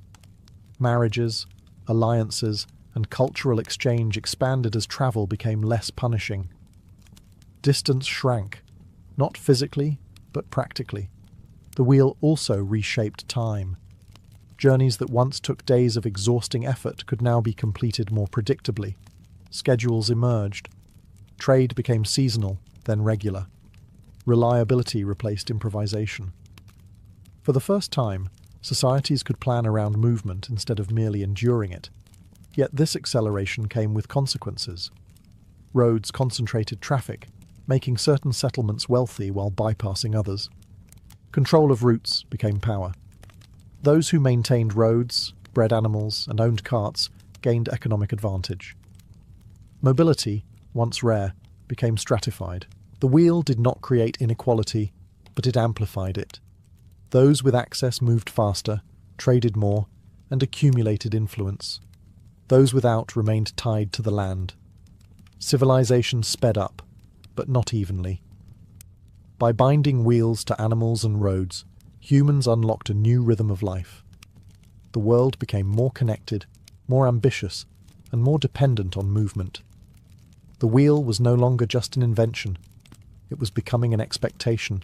Marriages, alliances, and cultural exchange expanded as travel became less punishing. Distance shrank, not physically, but practically. The wheel also reshaped time. Journeys that once took days of exhausting effort could now be completed more predictably. Schedules emerged. Trade became seasonal, then regular. Reliability replaced improvisation. For the first time, Societies could plan around movement instead of merely enduring it. Yet this acceleration came with consequences. Roads concentrated traffic, making certain settlements wealthy while bypassing others. Control of routes became power. Those who maintained roads, bred animals, and owned carts gained economic advantage. Mobility, once rare, became stratified. The wheel did not create inequality, but it amplified it. Those with access moved faster, traded more, and accumulated influence. Those without remained tied to the land. Civilization sped up, but not evenly. By binding wheels to animals and roads, humans unlocked a new rhythm of life. The world became more connected, more ambitious, and more dependent on movement. The wheel was no longer just an invention. It was becoming an expectation,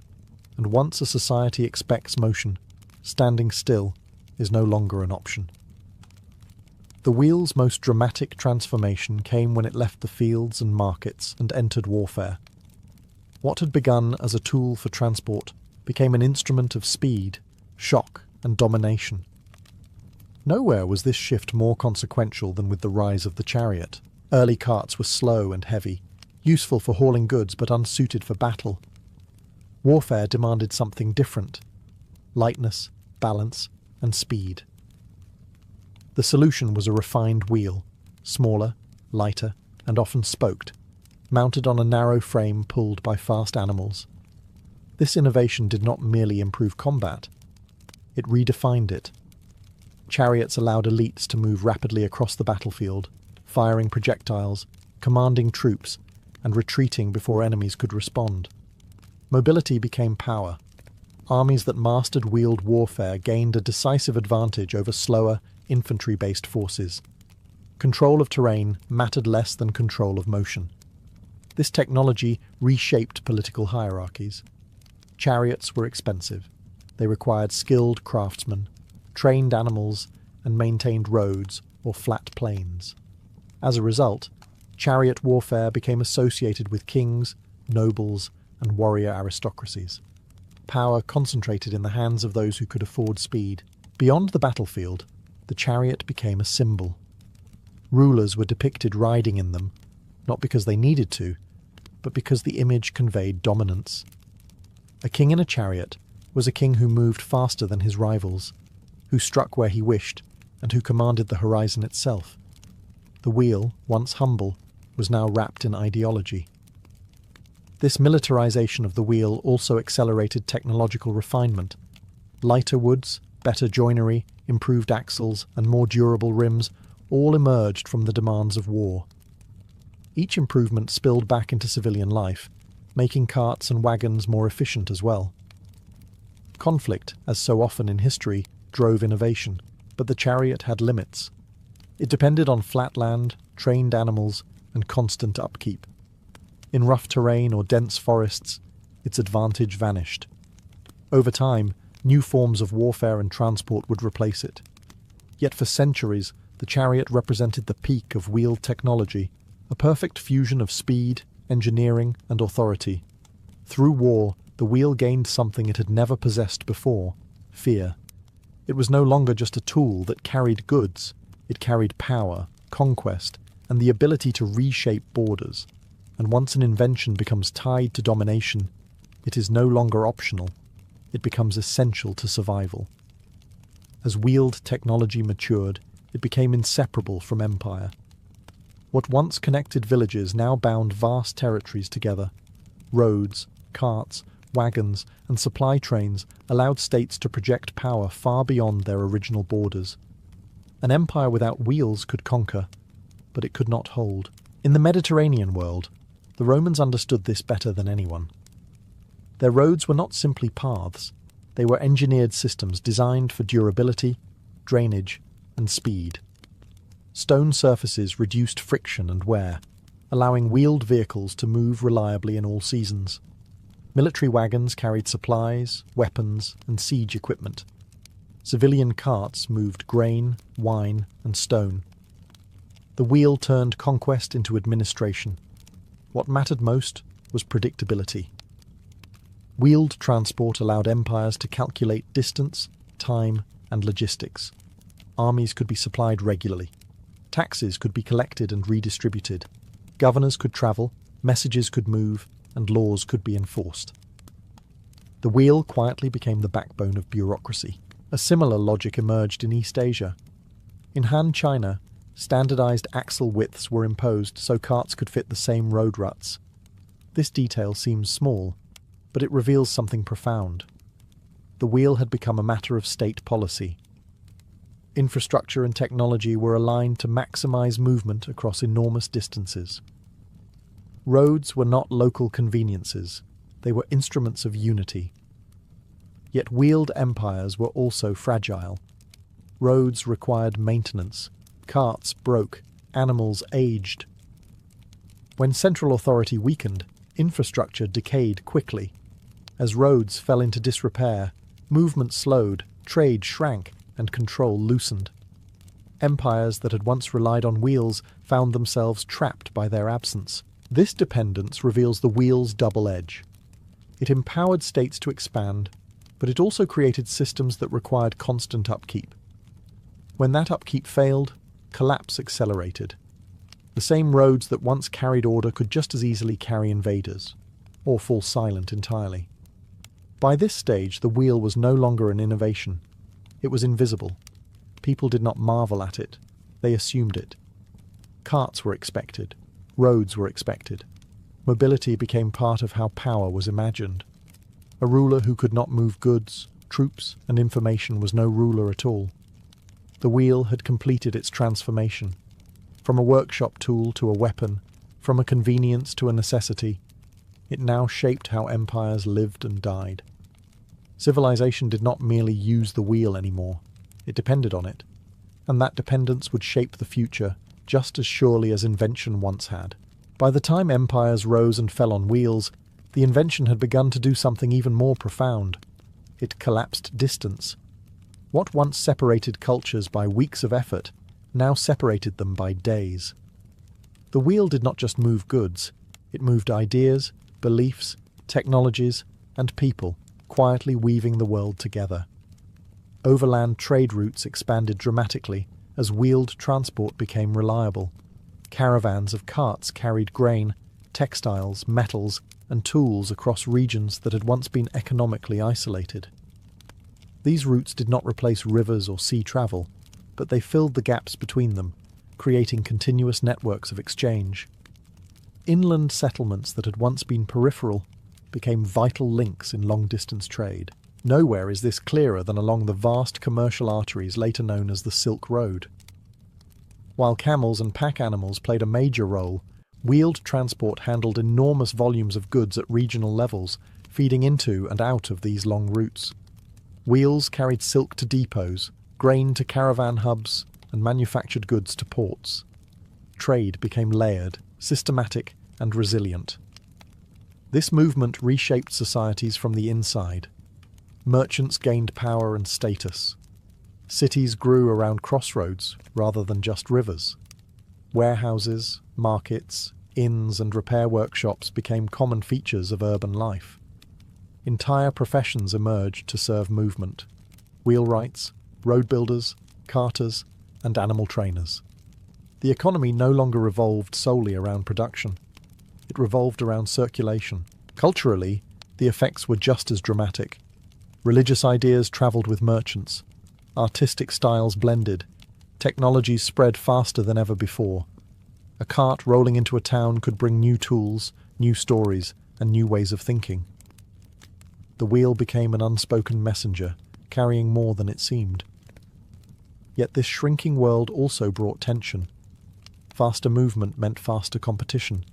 and once a society expects motion, standing still is no longer an option. The wheel's most dramatic transformation came when it left the fields and markets and entered warfare. What had begun as a tool for transport became an instrument of speed, shock, and domination. Nowhere was this shift more consequential than with the rise of the chariot. Early carts were slow and heavy, useful for hauling goods but unsuited for battle. Warfare demanded something different: lightness, balance, and speed. The solution was a refined wheel, smaller, lighter, and often spoked, mounted on a narrow frame pulled by fast animals. This innovation did not merely improve combat, it redefined it. Chariots allowed elites to move rapidly across the battlefield, firing projectiles, commanding troops, and retreating before enemies could respond. Mobility became power. Armies that mastered wheeled warfare gained a decisive advantage over slower, infantry-based forces. Control of terrain mattered less than control of motion. This technology reshaped political hierarchies. Chariots were expensive. They required skilled craftsmen, trained animals, and maintained roads or flat plains. As a result, chariot warfare became associated with kings, nobles, and warrior aristocracies. Power concentrated in the hands of those who could afford speed. Beyond the battlefield, the chariot became a symbol. Rulers were depicted riding in them, not because they needed to, but because the image conveyed dominance. A king in a chariot was a king who moved faster than his rivals, who struck where he wished, and who commanded the horizon itself. The wheel, once humble, was now wrapped in ideology. This militarization of the wheel also accelerated technological refinement. Lighter woods, better joinery, improved axles, and more durable rims all emerged from the demands of war. Each improvement spilled back into civilian life, making carts and wagons more efficient as well. Conflict, as so often in history, drove innovation, but the chariot had limits. It depended on flat land, trained animals, and constant upkeep. In rough terrain or dense forests, its advantage vanished. Over time, new forms of warfare and transport would replace it. Yet for centuries, the chariot represented the peak of wheeled technology, a perfect fusion of speed, engineering, and authority. Through war, the wheel gained something it had never possessed before: fear. It was no longer just a tool that carried goods, it carried power, conquest, and the ability to reshape borders. And once an invention becomes tied to domination, it is no longer optional. It becomes essential to survival. As wheeled technology matured, it became inseparable from empire. What once connected villages now bound vast territories together. Roads, carts, wagons, and supply trains allowed states to project power far beyond their original borders. An empire without wheels could conquer, but it could not hold. In the Mediterranean world, the Romans understood this better than anyone. Their roads were not simply paths, they were engineered systems designed for durability, drainage, and speed. Stone surfaces reduced friction and wear, allowing wheeled vehicles to move reliably in all seasons. Military wagons carried supplies, weapons, and siege equipment. Civilian carts moved grain, wine, and stone. The wheel turned conquest into administration. What mattered most was predictability. Wheeled transport allowed empires to calculate distance, time, and logistics. Armies could be supplied regularly. Taxes could be collected and redistributed. Governors could travel, messages could move, and laws could be enforced. The wheel quietly became the backbone of bureaucracy. A similar logic emerged in East Asia. In Han China, standardized axle widths were imposed so carts could fit the same road ruts. This detail seems small, but it reveals something profound. The wheel had become a matter of state policy. Infrastructure and technology were aligned to maximize movement across enormous distances. Roads were not local conveniences, they were instruments of unity. Yet wheeled empires were also fragile. Roads required maintenance, carts broke, animals aged. When central authority weakened, infrastructure decayed quickly. As roads fell into disrepair, movement slowed, trade shrank, and control loosened. Empires that had once relied on wheels found themselves trapped by their absence. This dependence reveals the wheel's double edge. It empowered states to expand, but it also created systems that required constant upkeep. When that upkeep failed, collapse accelerated. The same roads that once carried order could just as easily carry invaders, or fall silent entirely. By this stage, the wheel was no longer an innovation. It was invisible. People did not marvel at it. They assumed it. Carts were expected. Roads were expected. Mobility became part of how power was imagined. A ruler who could not move goods, troops, and information was no ruler at all. The wheel had completed its transformation. From a workshop tool to a weapon, from a convenience to a necessity, it now shaped how empires lived and died. Civilization did not merely use the wheel anymore, it depended on it, and that dependence would shape the future just as surely as invention once had. By the time empires rose and fell on wheels, the invention had begun to do something even more profound. It collapsed distance. What once separated cultures by weeks of effort now separated them by days. The wheel did not just move goods, it moved ideas, beliefs, technologies, and people, quietly weaving the world together. Overland trade routes expanded dramatically as wheeled transport became reliable. Caravans of carts carried grain, textiles, metals, and tools across regions that had once been economically isolated. These routes did not replace rivers or sea travel, but they filled the gaps between them, creating continuous networks of exchange. Inland settlements that had once been peripheral became vital links in long-distance trade. Nowhere is this clearer than along the vast commercial arteries later known as the Silk Road. While camels and pack animals played a major role, wheeled transport handled enormous volumes of goods at regional levels, feeding into and out of these long routes. Wheels carried silk to depots, grain to caravan hubs, and manufactured goods to ports. Trade became layered, systematic, and resilient. This movement reshaped societies from the inside. Merchants gained power and status. Cities grew around crossroads rather than just rivers. Warehouses, markets, inns, and repair workshops became common features of urban life. Entire professions emerged to serve movement: wheelwrights, road builders, carters, and animal trainers. The economy no longer revolved solely around production. It revolved around circulation. Culturally, the effects were just as dramatic. Religious ideas travelled with merchants. Artistic styles blended. Technologies spread faster than ever before. A cart rolling into a town could bring new tools, new stories, and new ways of thinking. The wheel became an unspoken messenger, carrying more than it seemed. Yet this shrinking world also brought tension. Faster movement meant faster competition.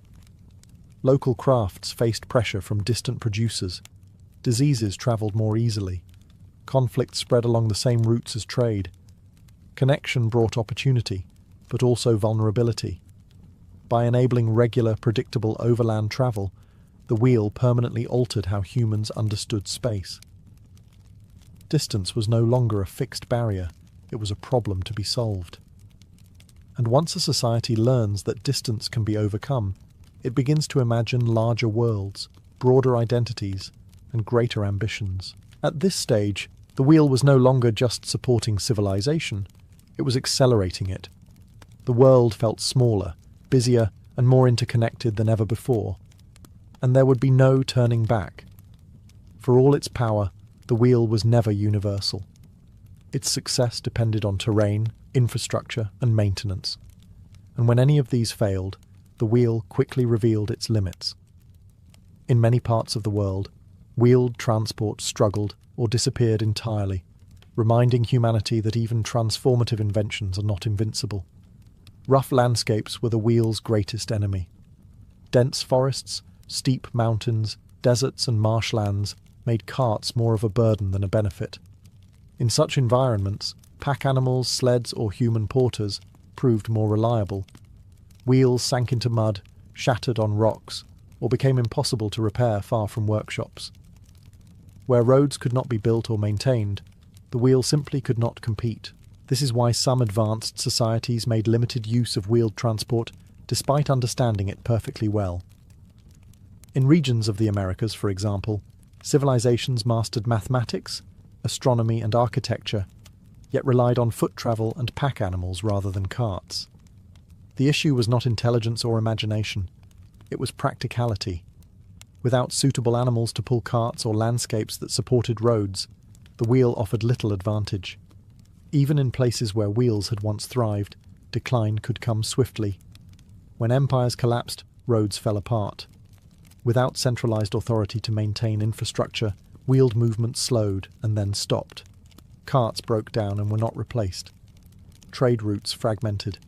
Local crafts faced pressure from distant producers. Diseases travelled more easily. Conflict spread along the same routes as trade. Connection brought opportunity, but also vulnerability. By enabling regular, predictable overland travel, the wheel permanently altered how humans understood space. Distance was no longer a fixed barrier, it was a problem to be solved. And once a society learns that distance can be overcome, it begins to imagine larger worlds, broader identities, and greater ambitions. At this stage, The wheel was no longer just supporting civilization, it was accelerating it. The world felt smaller, busier, and more interconnected than ever before. And there would be no turning back. For all its power, the wheel was never universal. Its success depended on terrain, infrastructure, and maintenance. And when any of these failed, the wheel quickly revealed its limits. In many parts of the world, wheeled transport struggled or disappeared entirely, reminding humanity that even transformative inventions are not invincible. Rough landscapes were the wheel's greatest enemy. Dense forests, steep mountains, deserts and marshlands made carts more of a burden than a benefit. In such environments, pack animals, sleds or human porters proved more reliable. Wheels sank into mud, shattered on rocks, or became impossible to repair far from workshops. Where roads could not be built or maintained, the wheel simply could not compete. This is why some advanced societies made limited use of wheeled transport despite understanding it perfectly well. In regions of the Americas, for example, civilizations mastered mathematics, astronomy and architecture, yet relied on foot travel and pack animals rather than carts. The issue was not intelligence or imagination, it was practicality. Without suitable animals to pull carts or landscapes that supported roads, the wheel offered little advantage. Even in places where wheels had once thrived, decline could come swiftly. When empires collapsed, roads fell apart. Without centralized authority to maintain infrastructure, wheeled movement slowed and then stopped. Carts broke down and were not replaced. Trade routes fragmented.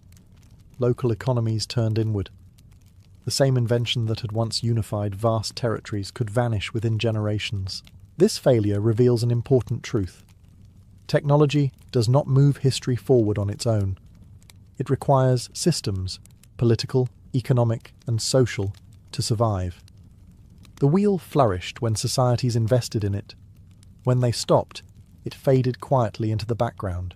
Local economies turned inward. The same invention that had once unified vast territories could vanish within generations. This failure reveals an important truth. Technology does not move history forward on its own. It requires systems, political, economic, and social, to survive. The wheel flourished when societies invested in it. When they stopped, it faded quietly into the background.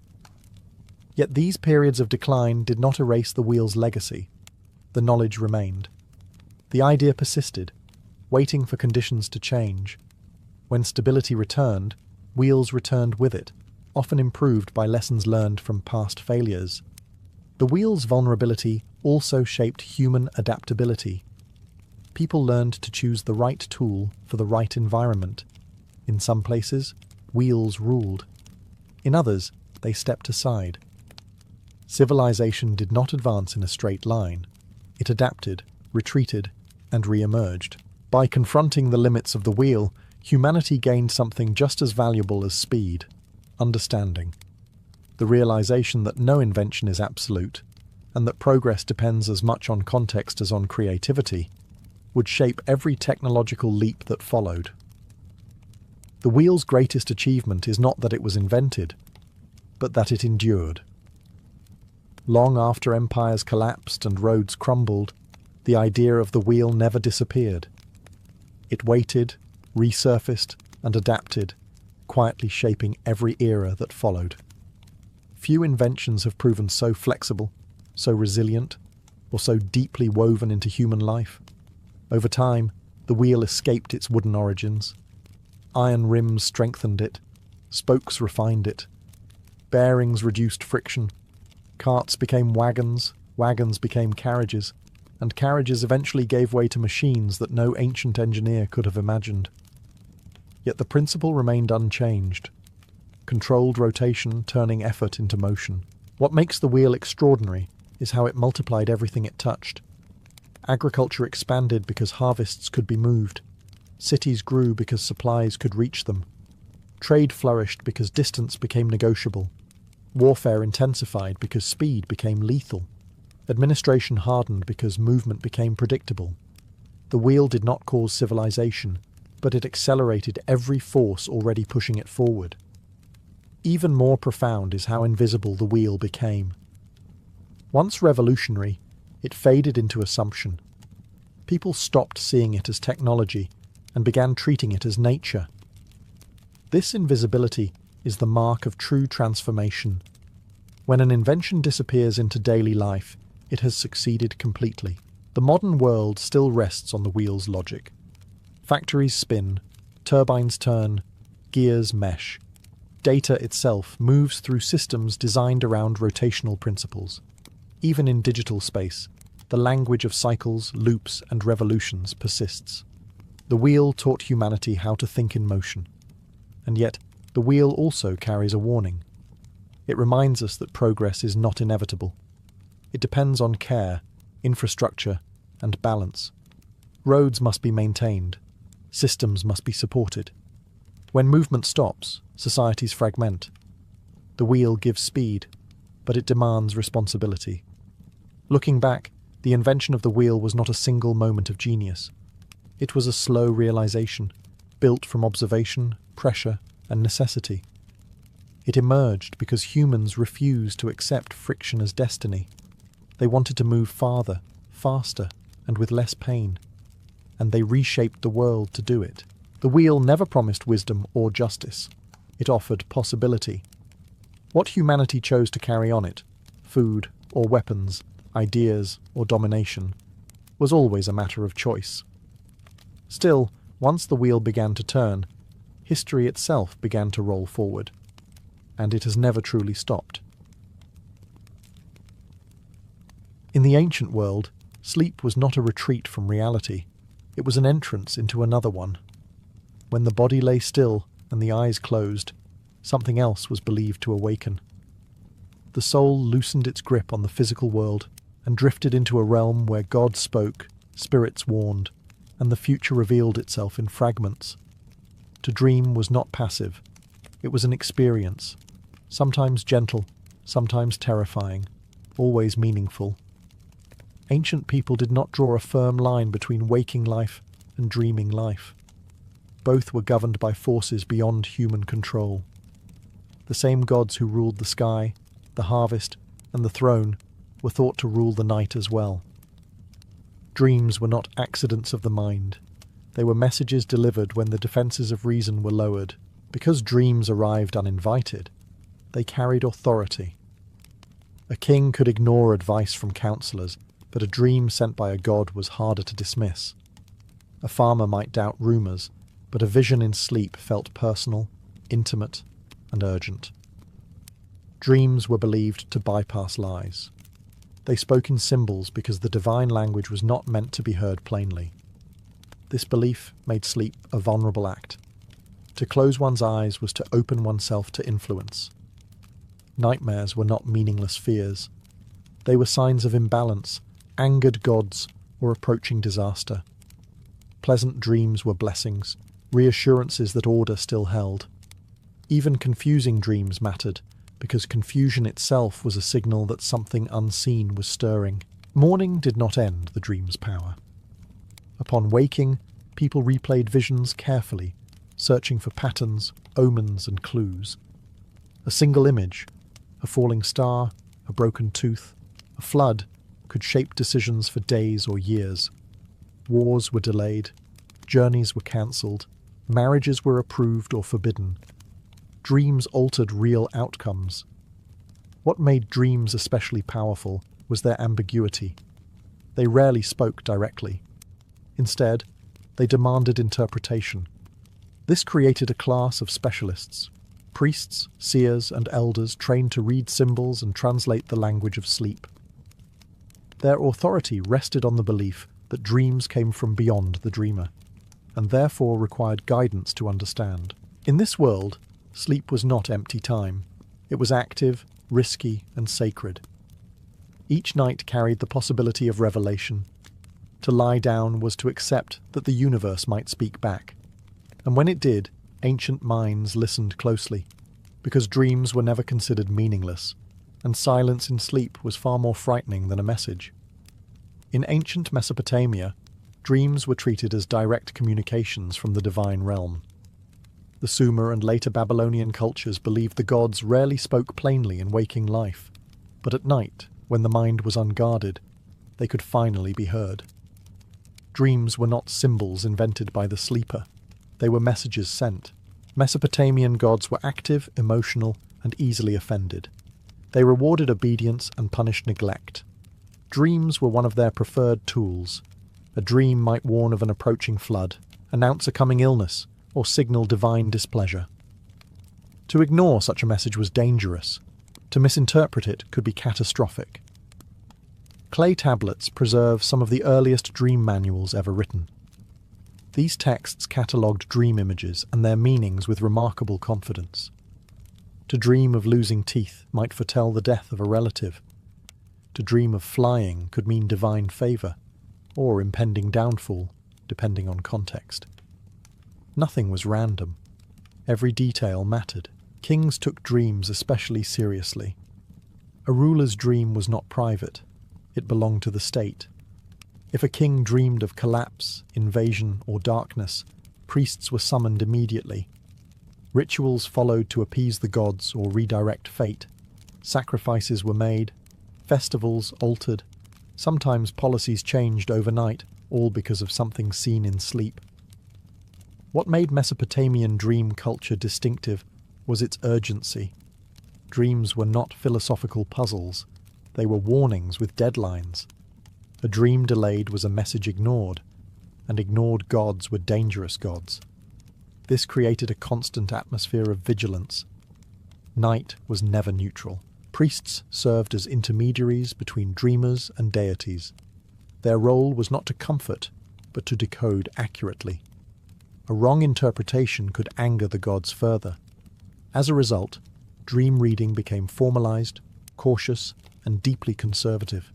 Yet these periods of decline did not erase the wheel's legacy. The knowledge remained. The idea persisted, waiting for conditions to change. When stability returned, wheels returned with it, often improved by lessons learned from past failures. The wheel's vulnerability also shaped human adaptability. People learned to choose the right tool for the right environment. In some places, wheels ruled. In others, they stepped aside. Civilization did not advance in a straight line. It adapted, retreated, and re-emerged. By confronting the limits of the wheel, humanity gained something just as valuable as speed: understanding. The realization that no invention is absolute, and that progress depends as much on context as on creativity, would shape every technological leap that followed. The wheel's greatest achievement is not that it was invented, but that it endured. Long after empires collapsed and roads crumbled, the idea of the wheel never disappeared. It waited, resurfaced, and adapted, quietly shaping every era that followed. Few inventions have proven so flexible, so resilient, or so deeply woven into human life. Over time, the wheel escaped its wooden origins. Iron rims strengthened it, spokes refined it, bearings reduced friction, carts became wagons, wagons became carriages, and carriages eventually gave way to machines that no ancient engineer could have imagined. Yet the principle remained unchanged: controlled rotation turning effort into motion. What makes the wheel extraordinary is how it multiplied everything it touched. Agriculture expanded because harvests could be moved. Cities grew because supplies could reach them. Trade flourished because distance became negotiable. Warfare intensified because speed became lethal. Administration hardened because movement became predictable. The wheel did not cause civilization, but it accelerated every force already pushing it forward. Even more profound is how invisible the wheel became. Once revolutionary, it faded into assumption. People stopped seeing it as technology and began treating it as nature. This invisibility is the mark of true transformation. When an invention disappears into daily life, it has succeeded completely. The modern world still rests on the wheel's logic. Factories spin, turbines turn, gears mesh. data itself moves through systems designed around rotational principles. Even in digital space, the language of cycles, loops, and revolutions persists. The wheel taught humanity how to think in motion. And yet, the wheel also carries a warning. It reminds us that progress is not inevitable. It depends on care, infrastructure, and balance. Roads must be maintained. Systems must be supported. When movement stops, societies fragment. The wheel gives speed, but it demands responsibility. Looking back, the invention of the wheel was not a single moment of genius. It was a slow realization, built from observation, pressure, and necessity. It emerged because humans refused to accept friction as destiny. They wanted to move farther, faster, and with less pain. And they reshaped the world to do it. The wheel never promised wisdom or justice. It offered possibility. What humanity chose to carry on it, food or weapons, ideas or domination, was always a matter of choice. Still, once the wheel began to turn, history itself began to roll forward. And it has never truly stopped. In the ancient world, sleep was not a retreat from reality. It was an entrance into another one. When the body lay still and the eyes closed, something else was believed to awaken. The soul loosened its grip on the physical world and drifted into a realm where God spoke, spirits warned, and the future revealed itself in fragments. To dream was not passive. It was an experience, sometimes gentle, sometimes terrifying, always meaningful. Ancient people did not draw a firm line between waking life and dreaming life. Both were governed by forces beyond human control. The same gods who ruled the sky, the harvest, and the throne were thought to rule the night as well. Dreams were not accidents of the mind. They were messages delivered when the defences of reason were lowered. Because dreams arrived uninvited, they carried authority. A king could ignore advice from counsellors, but a dream sent by a god was harder to dismiss. A farmer might doubt rumours, but a vision in sleep felt personal, intimate, and urgent. Dreams were believed to bypass lies. They spoke in symbols because the divine language was not meant to be heard plainly. This belief made sleep a vulnerable act. To close one's eyes was to open oneself to influence. Nightmares were not meaningless fears. They were signs of imbalance, angered gods, or approaching disaster. Pleasant dreams were blessings, reassurances that order still held. Even confusing dreams mattered, because confusion itself was a signal that something unseen was stirring. Morning did not end the dream's power. Upon waking, people replayed visions carefully, searching for patterns, omens, and clues. A single image, a falling star, a broken tooth, a flood, could shape decisions for days or years. Wars were delayed, journeys were cancelled, marriages were approved or forbidden. Dreams altered real outcomes. What made dreams especially powerful was their ambiguity. They rarely spoke directly. Instead, they demanded interpretation. This created a class of specialists, priests, seers, and elders trained to read symbols and translate the language of sleep. Their authority rested on the belief that dreams came from beyond the dreamer, and therefore required guidance to understand. In this world, sleep was not empty time. It was active, risky, and sacred. Each night carried the possibility of revelation. To lie down was to accept that the universe might speak back. And when it did, ancient minds listened closely, because dreams were never considered meaningless, and silence in sleep was far more frightening than a message. In ancient Mesopotamia, dreams were treated as direct communications from the divine realm. The Sumer and later Babylonian cultures believed the gods rarely spoke plainly in waking life, but at night, when the mind was unguarded, they could finally be heard. Dreams were not symbols invented by the sleeper. They were messages sent. Mesopotamian gods were active, emotional, and easily offended. They rewarded obedience and punished neglect. Dreams were one of their preferred tools. A dream might warn of an approaching flood, announce a coming illness, or signal divine displeasure. To ignore such a message was dangerous. To misinterpret it could be catastrophic. Clay tablets preserve some of the earliest dream manuals ever written. These texts catalogued dream images and their meanings with remarkable confidence. To dream of losing teeth might foretell the death of a relative. To dream of flying could mean divine favour, or impending downfall, depending on context. Nothing was random. Every detail mattered. Kings took dreams especially seriously. A ruler's dream was not private. It belonged to the state. If a king dreamed of collapse, invasion, or darkness, priests were summoned immediately. Rituals followed to appease the gods or redirect fate. Sacrifices were made, festivals altered, sometimes policies changed overnight, all because of something seen in sleep. What made Mesopotamian dream culture distinctive was its urgency. Dreams were not philosophical puzzles. They were warnings with deadlines. A dream delayed was a message ignored, and ignored gods were dangerous gods. This created a constant atmosphere of vigilance. Night was never neutral. Priests served as intermediaries between dreamers and deities. Their role was not to comfort, but to decode accurately. A wrong interpretation could anger the gods further. As a result, dream reading became formalized, cautious, and deeply conservative.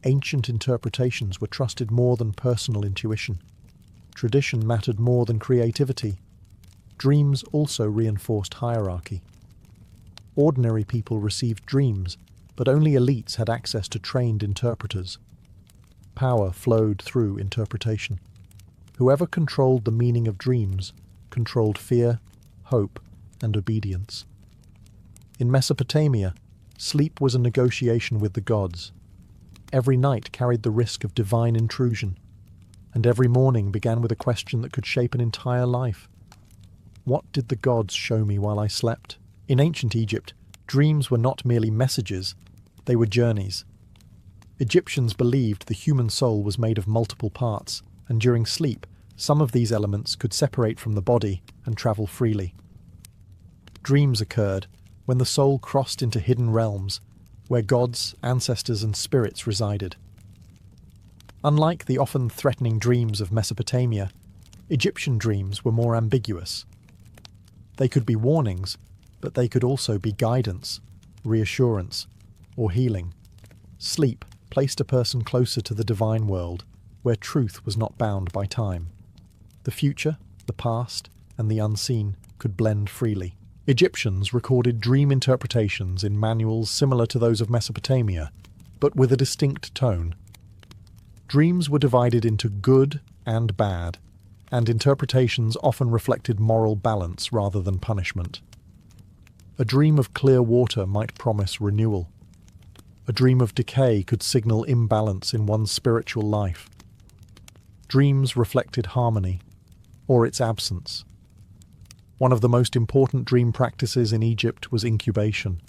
Ancient interpretations were trusted more than personal intuition. Tradition mattered more than creativity. Dreams also reinforced hierarchy. Ordinary people received dreams, but only elites had access to trained interpreters. Power flowed through interpretation. Whoever controlled the meaning of dreams controlled fear, hope, and obedience. In Mesopotamia, sleep was a negotiation with the gods. Every night carried the risk of divine intrusion, and every morning began with a question that could shape an entire life. What did the gods show me while I slept? In ancient Egypt, dreams were not merely messages, they were journeys. Egyptians believed the human soul was made of multiple parts, and during sleep, some of these elements could separate from the body and travel freely. Dreams occurred when the soul crossed into hidden realms, where gods, ancestors, and spirits resided. Unlike the often threatening dreams of Mesopotamia, Egyptian dreams were more ambiguous. They could be warnings, but they could also be guidance, reassurance, or healing. Sleep placed a person closer to the divine world, where truth was not bound by time. The future, the past, and the unseen could blend freely. Egyptians recorded dream interpretations in manuals similar to those of Mesopotamia, but with a distinct tone. Dreams were divided into good and bad, and interpretations often reflected moral balance rather than punishment. A dream of clear water might promise renewal. A dream of decay could signal imbalance in one's spiritual life. Dreams reflected harmony, or its absence. One of the most important dream practices in Egypt was incubation.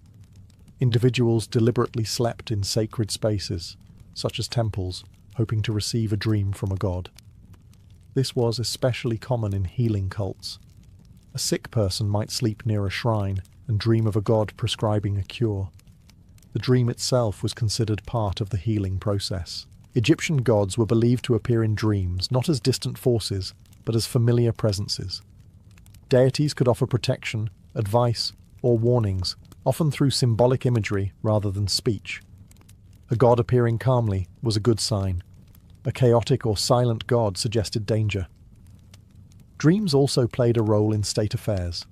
Individuals deliberately slept in sacred spaces, such as temples, hoping to receive a dream from a god. This was especially common in healing cults. A sick person might sleep near a shrine and dream of a god prescribing a cure. The dream itself was considered part of the healing process. Egyptian gods were believed to appear in dreams not as distant forces, but as familiar presences. Deities could offer protection, advice, or warnings, often through symbolic imagery rather than speech. A god appearing calmly was a good sign. A chaotic or silent god suggested danger. Dreams also played a role in state affairs.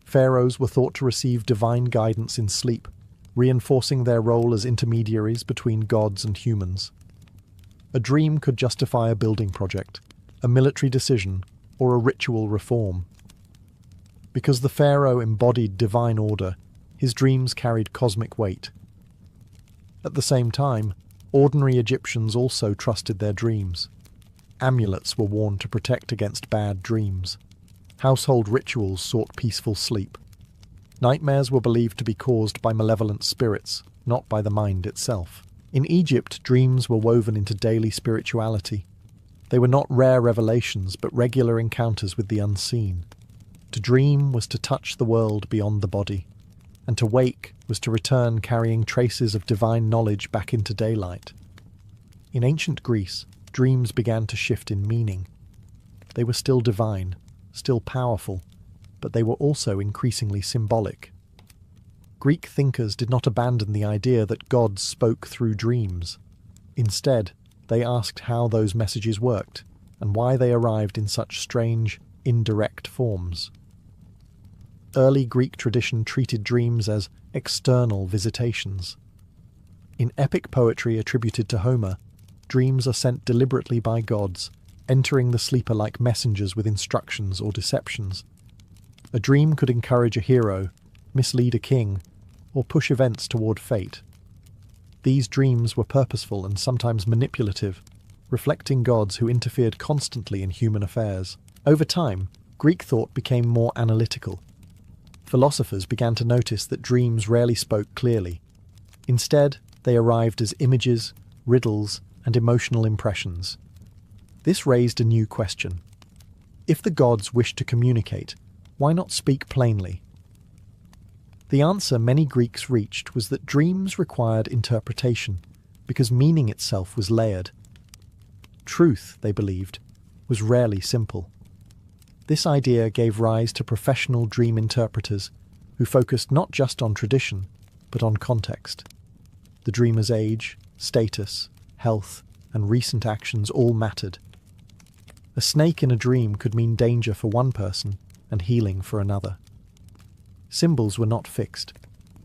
Pharaohs were thought to receive divine guidance in sleep, reinforcing their role as intermediaries between gods and humans. A dream could justify a building project, a military decision, or a ritual reform. Because the pharaoh embodied divine order, his dreams carried cosmic weight. At the same time, ordinary Egyptians also trusted their dreams. Amulets were worn to protect against bad dreams. Household rituals sought peaceful sleep. Nightmares were believed to be caused by malevolent spirits, not by the mind itself. In Egypt, dreams were woven into daily spirituality. They were not rare revelations, but regular encounters with the unseen. To dream was to touch the world beyond the body, and to wake was to return carrying traces of divine knowledge back into daylight. In ancient Greece, dreams began to shift in meaning. They were still divine, still powerful, but they were also increasingly symbolic. Greek thinkers did not abandon the idea that gods spoke through dreams. Instead, they asked how those messages worked and why they arrived in such strange, indirect forms. Early Greek tradition treated dreams as external visitations. In epic poetry attributed to Homer, dreams are sent deliberately by gods, entering the sleeper like messengers with instructions or deceptions. A dream could encourage a hero, mislead a king, or push events toward fate. These dreams were purposeful and sometimes manipulative, reflecting gods who interfered constantly in human affairs. Over time, Greek thought became more analytical. Philosophers began to notice that dreams rarely spoke clearly. Instead, they arrived as images, riddles, and emotional impressions. This raised a new question. If the gods wished to communicate, why not speak plainly? The answer many Greeks reached was that dreams required interpretation, because meaning itself was layered. Truth, they believed, was rarely simple. This idea gave rise to professional dream interpreters who focused not just on tradition, but on context. The dreamer's age, status, health, and recent actions all mattered. A snake in a dream could mean danger for one person and healing for another. Symbols were not fixed.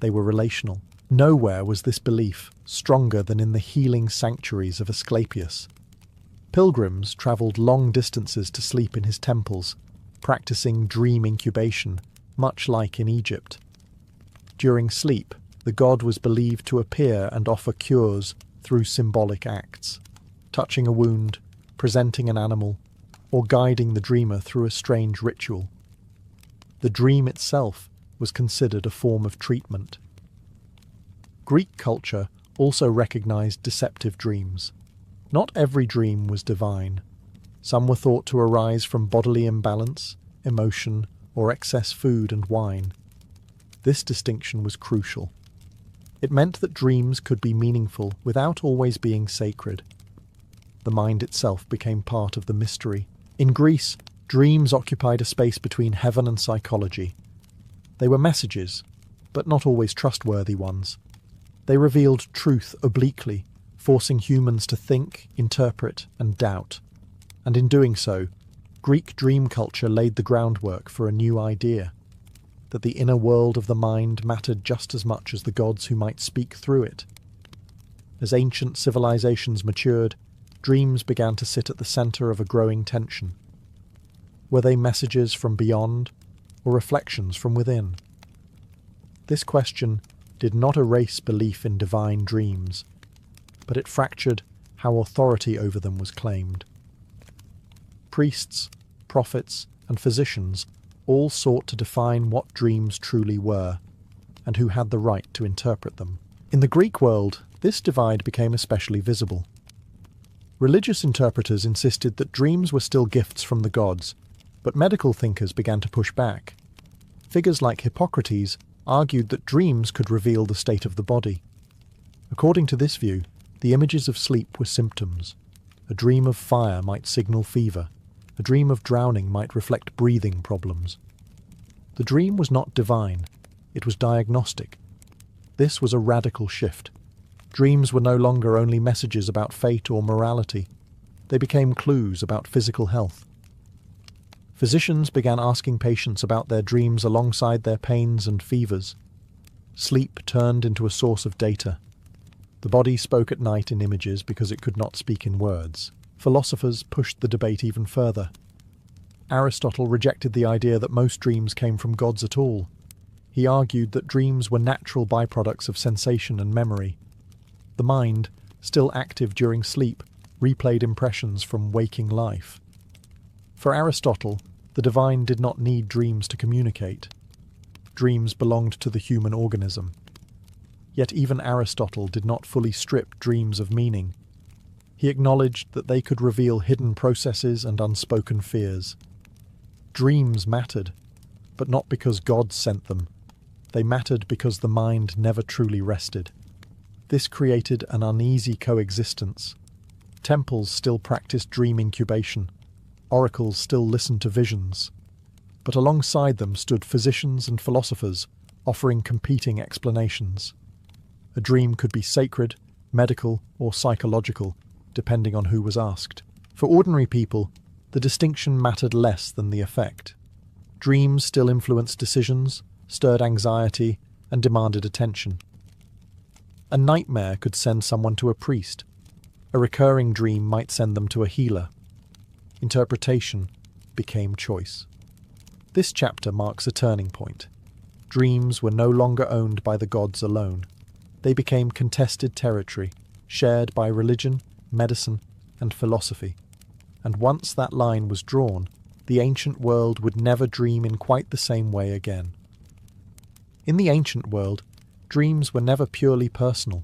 They were relational. Nowhere was this belief stronger than in the healing sanctuaries of Asclepius. Pilgrims travelled long distances to sleep in his temples, practicing dream incubation, much like in Egypt. During sleep, the god was believed to appear and offer cures through symbolic acts, touching a wound, presenting an animal, or guiding the dreamer through a strange ritual. The dream itself was considered a form of treatment. Greek culture also recognized deceptive dreams. Not every dream was divine. Some were thought to arise from bodily imbalance, emotion, or excess food and wine. This distinction was crucial. It meant that dreams could be meaningful without always being sacred. The mind itself became part of the mystery. In Greece, dreams occupied a space between heaven and psychology. They were messages, but not always trustworthy ones. They revealed truth obliquely, forcing humans to think, interpret, and doubt. And in doing so, Greek dream culture laid the groundwork for a new idea, that the inner world of the mind mattered just as much as the gods who might speak through it. As ancient civilizations matured, dreams began to sit at the center of a growing tension. Were they messages from beyond, or reflections from within? This question did not erase belief in divine dreams, but it fractured how authority over them was claimed. Priests, prophets, and physicians all sought to define what dreams truly were, and who had the right to interpret them. In the Greek world, this divide became especially visible. Religious interpreters insisted that dreams were still gifts from the gods, but medical thinkers began to push back. Figures like Hippocrates argued that dreams could reveal the state of the body. According to this view, the images of sleep were symptoms. A dream of fire might signal fever. A dream of drowning might reflect breathing problems. The dream was not divine. It was diagnostic. This was a radical shift. Dreams were no longer only messages about fate or morality. They became clues about physical health. Physicians began asking patients about their dreams alongside their pains and fevers. Sleep turned into a source of data. The body spoke at night in images because it could not speak in words. Philosophers pushed the debate even further. Aristotle rejected the idea that most dreams came from gods at all. He argued that dreams were natural byproducts of sensation and memory. The mind, still active during sleep, replayed impressions from waking life. For Aristotle, the divine did not need dreams to communicate. Dreams belonged to the human organism. Yet even Aristotle did not fully strip dreams of meaning. He acknowledged that they could reveal hidden processes and unspoken fears. Dreams mattered, but not because gods sent them. They mattered because the mind never truly rested. This created an uneasy coexistence. Temples still practiced dream incubation. Oracles still listened to visions. But alongside them stood physicians and philosophers, offering competing explanations. A dream could be sacred, medical, or psychological, depending on who was asked. For ordinary people, the distinction mattered less than the effect. Dreams still influenced decisions, stirred anxiety, and demanded attention. A nightmare could send someone to a priest. A recurring dream might send them to a healer. Interpretation became choice. This chapter marks a turning point. Dreams were no longer owned by the gods alone. They became contested territory, shared by religion, medicine, and philosophy. And once that line was drawn, the ancient world would never dream in quite the same way again. In the ancient world, dreams were never purely personal.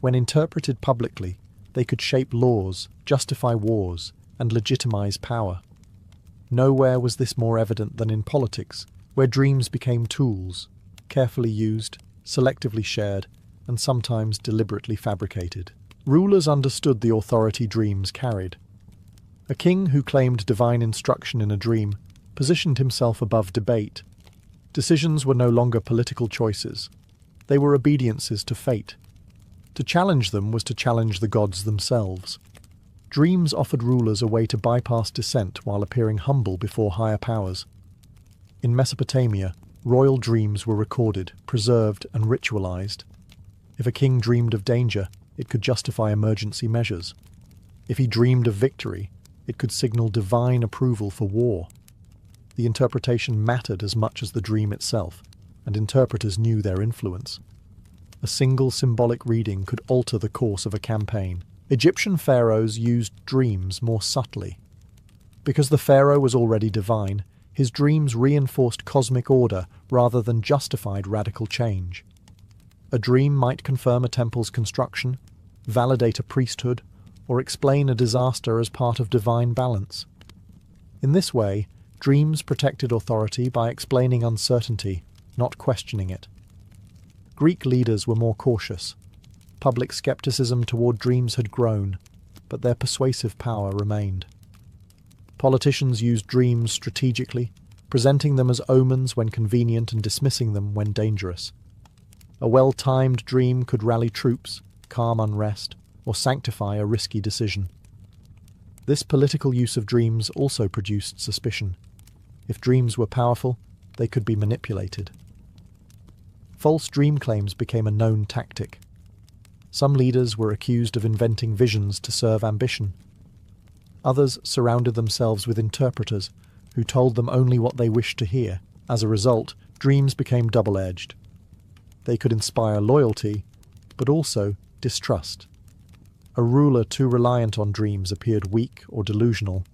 When interpreted publicly, they could shape laws, justify wars, and legitimize power. Nowhere was this more evident than in politics, where dreams became tools, carefully used, selectively shared, and sometimes deliberately fabricated. Rulers understood the authority dreams carried. A king who claimed divine instruction in a dream positioned himself above debate. Decisions were no longer political choices. They were obediences to fate. To challenge them was to challenge the gods themselves. Dreams offered rulers a way to bypass dissent while appearing humble before higher powers. In Mesopotamia, royal dreams were recorded, preserved, and ritualized. If a king dreamed of danger, it could justify emergency measures. If he dreamed of victory, it could signal divine approval for war. The interpretation mattered as much as the dream itself, and interpreters knew their influence. A single symbolic reading could alter the course of a campaign. Egyptian pharaohs used dreams more subtly. Because the pharaoh was already divine, his dreams reinforced cosmic order rather than justified radical change. A dream might confirm a temple's construction, validate a priesthood, or explain a disaster as part of divine balance. In this way, dreams protected authority by explaining uncertainty, not questioning it. Greek leaders were more cautious. Public skepticism toward dreams had grown, but their persuasive power remained. Politicians used dreams strategically, presenting them as omens when convenient and dismissing them when dangerous. A well-timed dream could rally troops, calm unrest, or sanctify a risky decision. This political use of dreams also produced suspicion. If dreams were powerful, they could be manipulated. False dream claims became a known tactic. Some leaders were accused of inventing visions to serve ambition. Others surrounded themselves with interpreters who told them only what they wished to hear. As a result, dreams became double-edged. They could inspire loyalty, but also distrust. A ruler too reliant on dreams appeared weak or delusional.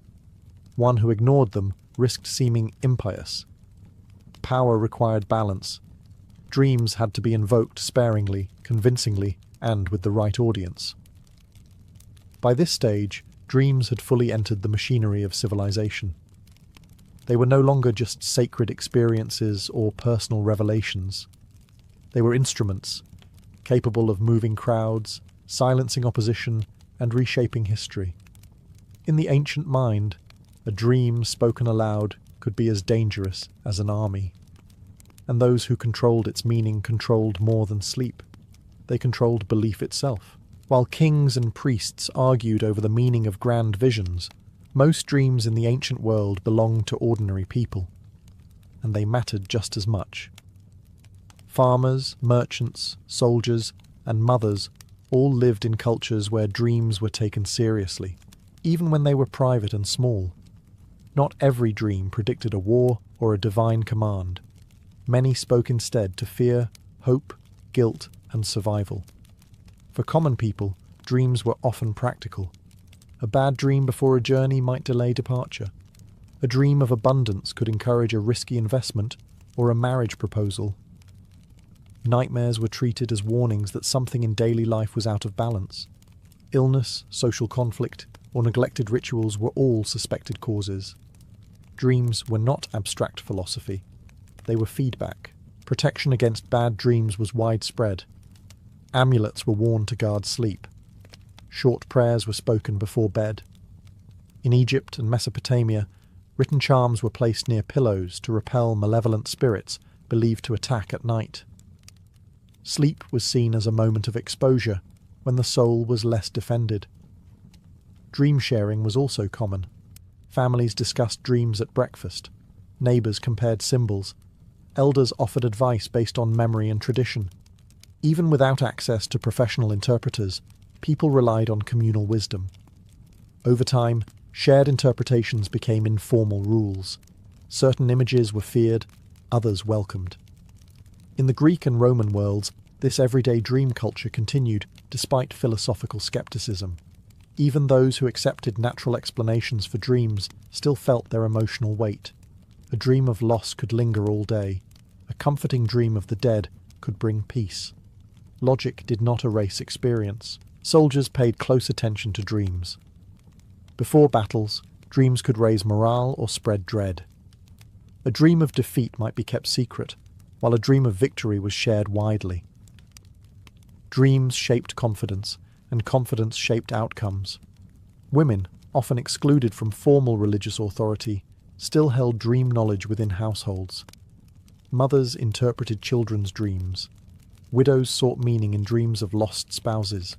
One who ignored them risked seeming impious. Power required balance. Dreams had to be invoked sparingly, convincingly, and with the right audience. By this stage, dreams had fully entered the machinery of civilization. They were no longer just sacred experiences or personal revelations. They were instruments, capable of moving crowds, silencing opposition, and reshaping history. In the ancient mind, a dream spoken aloud could be as dangerous as an army. And those who controlled its meaning controlled more than sleep. They controlled belief itself. While kings and priests argued over the meaning of grand visions, most dreams in the ancient world belonged to ordinary people, and they mattered just as much. Farmers, merchants, soldiers, and mothers all lived in cultures where dreams were taken seriously, even when they were private and small. Not every dream predicted a war or a divine command. Many spoke instead to fear, hope, guilt, and survival. For common people, dreams were often practical. A bad dream before a journey might delay departure. A dream of abundance could encourage a risky investment or a marriage proposal. Nightmares were treated as warnings that something in daily life was out of balance. Illness, social conflict, or neglected rituals were all suspected causes. Dreams were not abstract philosophy. They were feedback. Protection against bad dreams was widespread. Amulets were worn to guard sleep. Short prayers were spoken before bed. In Egypt and Mesopotamia, written charms were placed near pillows to repel malevolent spirits believed to attack at night. Sleep was seen as a moment of exposure, when the soul was less defended. Dream sharing was also common. Families discussed dreams at breakfast. Neighbours compared symbols. Elders offered advice based on memory and tradition. Even without access to professional interpreters, people relied on communal wisdom. Over time, shared interpretations became informal rules. Certain images were feared, others welcomed. In the Greek and Roman worlds, this everyday dream culture continued despite philosophical skepticism. Even those who accepted natural explanations for dreams still felt their emotional weight. A dream of loss could linger all day. A comforting dream of the dead could bring peace. Logic did not erase experience. Soldiers paid close attention to dreams. Before battles, dreams could raise morale or spread dread. A dream of defeat might be kept secret, while a dream of victory was shared widely. Dreams shaped confidence, and confidence shaped outcomes. Women, often excluded from formal religious authority, still held dream knowledge within households. Mothers interpreted children's dreams. Widows sought meaning in dreams of lost spouses.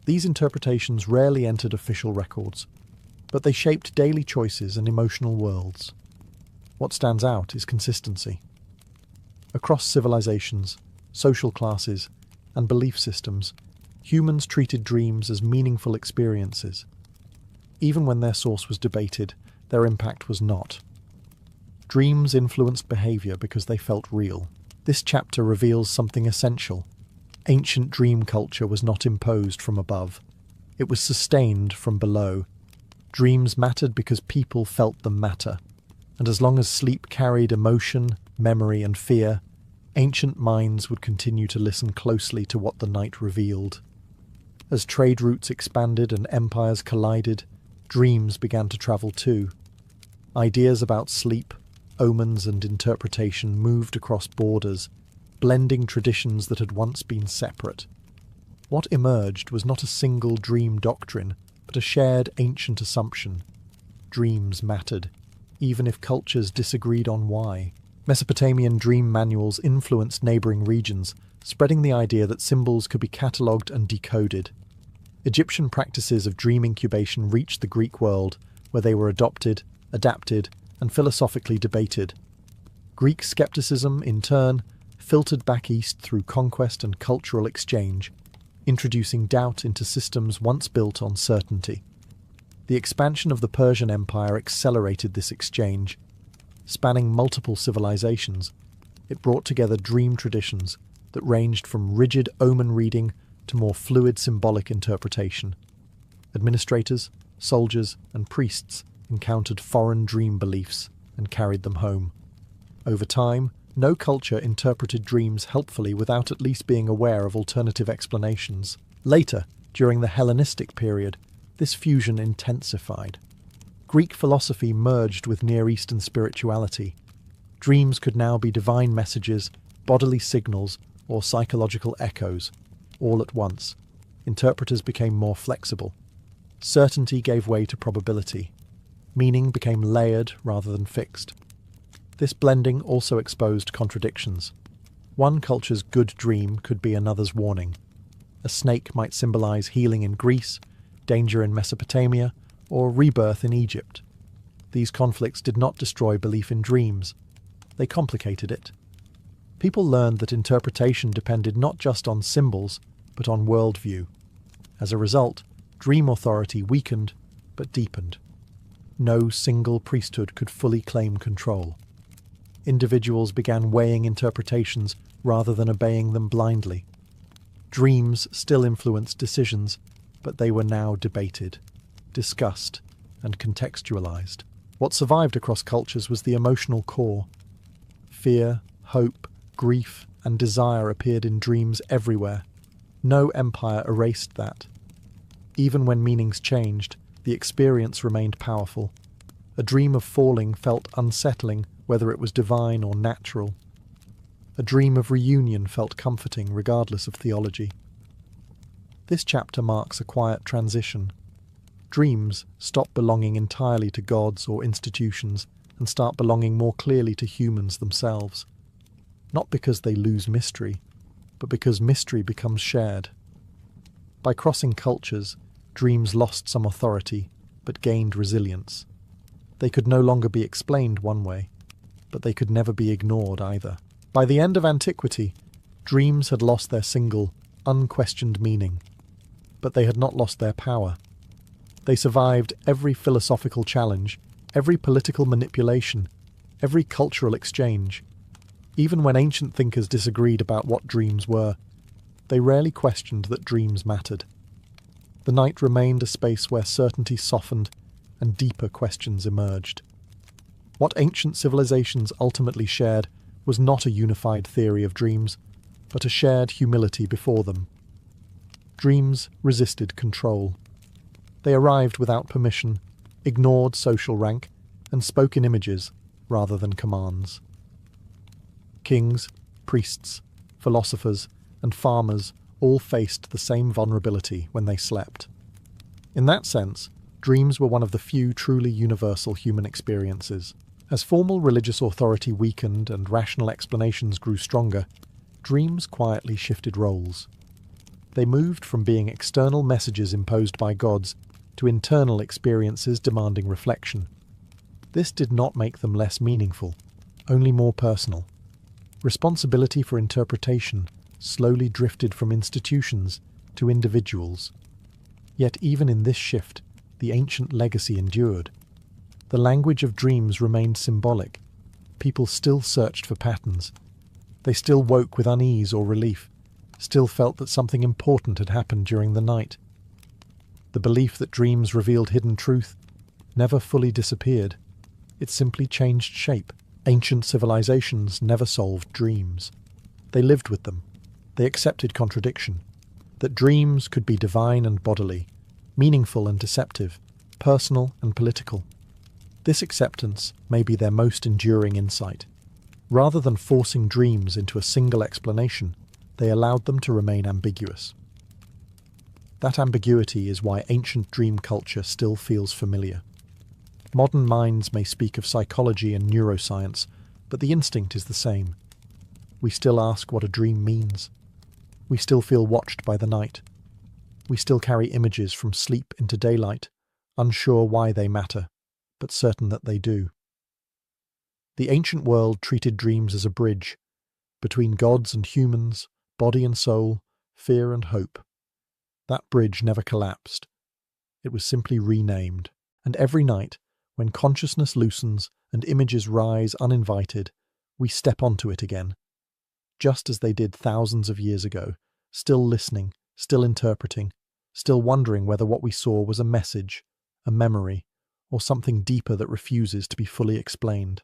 These interpretations rarely entered official records, but they shaped daily choices and emotional worlds. What stands out is consistency. Across civilizations, social classes, and belief systems, humans treated dreams as meaningful experiences. Even when their source was debated, their impact was not. Dreams influenced behavior because they felt real. This chapter reveals something essential. Ancient dream culture was not imposed from above. It was sustained from below. Dreams mattered because people felt them matter. And as long as sleep carried emotion, memory, and fear, ancient minds would continue to listen closely to what the night revealed. As trade routes expanded and empires collided, dreams began to travel too. Ideas about sleep, omens, and interpretation moved across borders, blending traditions that had once been separate. What emerged was not a single dream doctrine, but a shared ancient assumption. Dreams mattered, even if cultures disagreed on why. Mesopotamian dream manuals influenced neighbouring regions, spreading the idea that symbols could be catalogued and decoded. Egyptian practices of dream incubation reached the Greek world, where they were adopted, adapted, and philosophically debated. Greek skepticism, in turn, filtered back east through conquest and cultural exchange, introducing doubt into systems once built on certainty. The expansion of the Persian Empire accelerated this exchange. Spanning multiple civilizations, it brought together dream traditions that ranged from rigid omen reading to more fluid symbolic interpretation. Administrators, soldiers, and priests encountered foreign dream beliefs and carried them home. Over time, no culture interpreted dreams helpfully without at least being aware of alternative explanations. Later, during the Hellenistic period, this fusion intensified. Greek philosophy merged with Near Eastern spirituality. Dreams could now be divine messages, bodily signals, or psychological echoes, all at once. Interpreters became more flexible. Certainty gave way to probability. Meaning became layered rather than fixed. This blending also exposed contradictions. One culture's good dream could be another's warning. A snake might symbolize healing in Greece, danger in Mesopotamia, or rebirth in Egypt. These conflicts did not destroy belief in dreams. They complicated it. People learned that interpretation depended not just on symbols, but on worldview. As a result, dream authority weakened, but deepened. No single priesthood could fully claim control. Individuals began weighing interpretations rather than obeying them blindly. Dreams still influenced decisions, but they were now debated, discussed, and contextualized. What survived across cultures was the emotional core. Fear, hope, grief, and desire appeared in dreams everywhere. No empire erased that. Even when meanings changed, the experience remained powerful. A dream of falling felt unsettling, whether it was divine or natural. A dream of reunion felt comforting, regardless of theology. This chapter marks a quiet transition. Dreams stop belonging entirely to gods or institutions and start belonging more clearly to humans themselves. Not because they lose mystery, but because mystery becomes shared. By crossing cultures, dreams lost some authority, but gained resilience. They could no longer be explained one way, but they could never be ignored either. By the end of antiquity, dreams had lost their single, unquestioned meaning, but they had not lost their power. They survived every philosophical challenge, every political manipulation, every cultural exchange. Even when ancient thinkers disagreed about what dreams were, they rarely questioned that dreams mattered. The night remained a space where certainty softened and deeper questions emerged. What ancient civilizations ultimately shared was not a unified theory of dreams, but a shared humility before them. Dreams resisted control. They arrived without permission, ignored social rank, and spoke in images rather than commands. Kings, priests, philosophers, and farmers all faced the same vulnerability when they slept. In that sense, dreams were one of the few truly universal human experiences. As formal religious authority weakened and rational explanations grew stronger, dreams quietly shifted roles. They moved from being external messages imposed by gods to internal experiences demanding reflection. This did not make them less meaningful, only more personal. Responsibility for interpretation slowly drifted from institutions to individuals. Yet even in this shift, the ancient legacy endured. The language of dreams remained symbolic. People still searched for patterns. They still woke with unease or relief, still felt that something important had happened during the night. The belief that dreams revealed hidden truth never fully disappeared. It simply changed shape. Ancient civilizations never solved dreams. They lived with them. They accepted contradiction. That dreams could be divine and bodily, meaningful and deceptive, personal and political. This acceptance may be their most enduring insight. Rather than forcing dreams into a single explanation, they allowed them to remain ambiguous. That ambiguity is why ancient dream culture still feels familiar. Modern minds may speak of psychology and neuroscience, but the instinct is the same. We still ask what a dream means. We still feel watched by the night. We still carry images from sleep into daylight, unsure why they matter, but certain that they do. The ancient world treated dreams as a bridge between gods and humans, body and soul, fear and hope. That bridge never collapsed. It was simply renamed. And every night, when consciousness loosens and images rise uninvited, we step onto it again, just as they did thousands of years ago, still listening, still interpreting, still wondering whether what we saw was a message, a memory, or something deeper that refuses to be fully explained.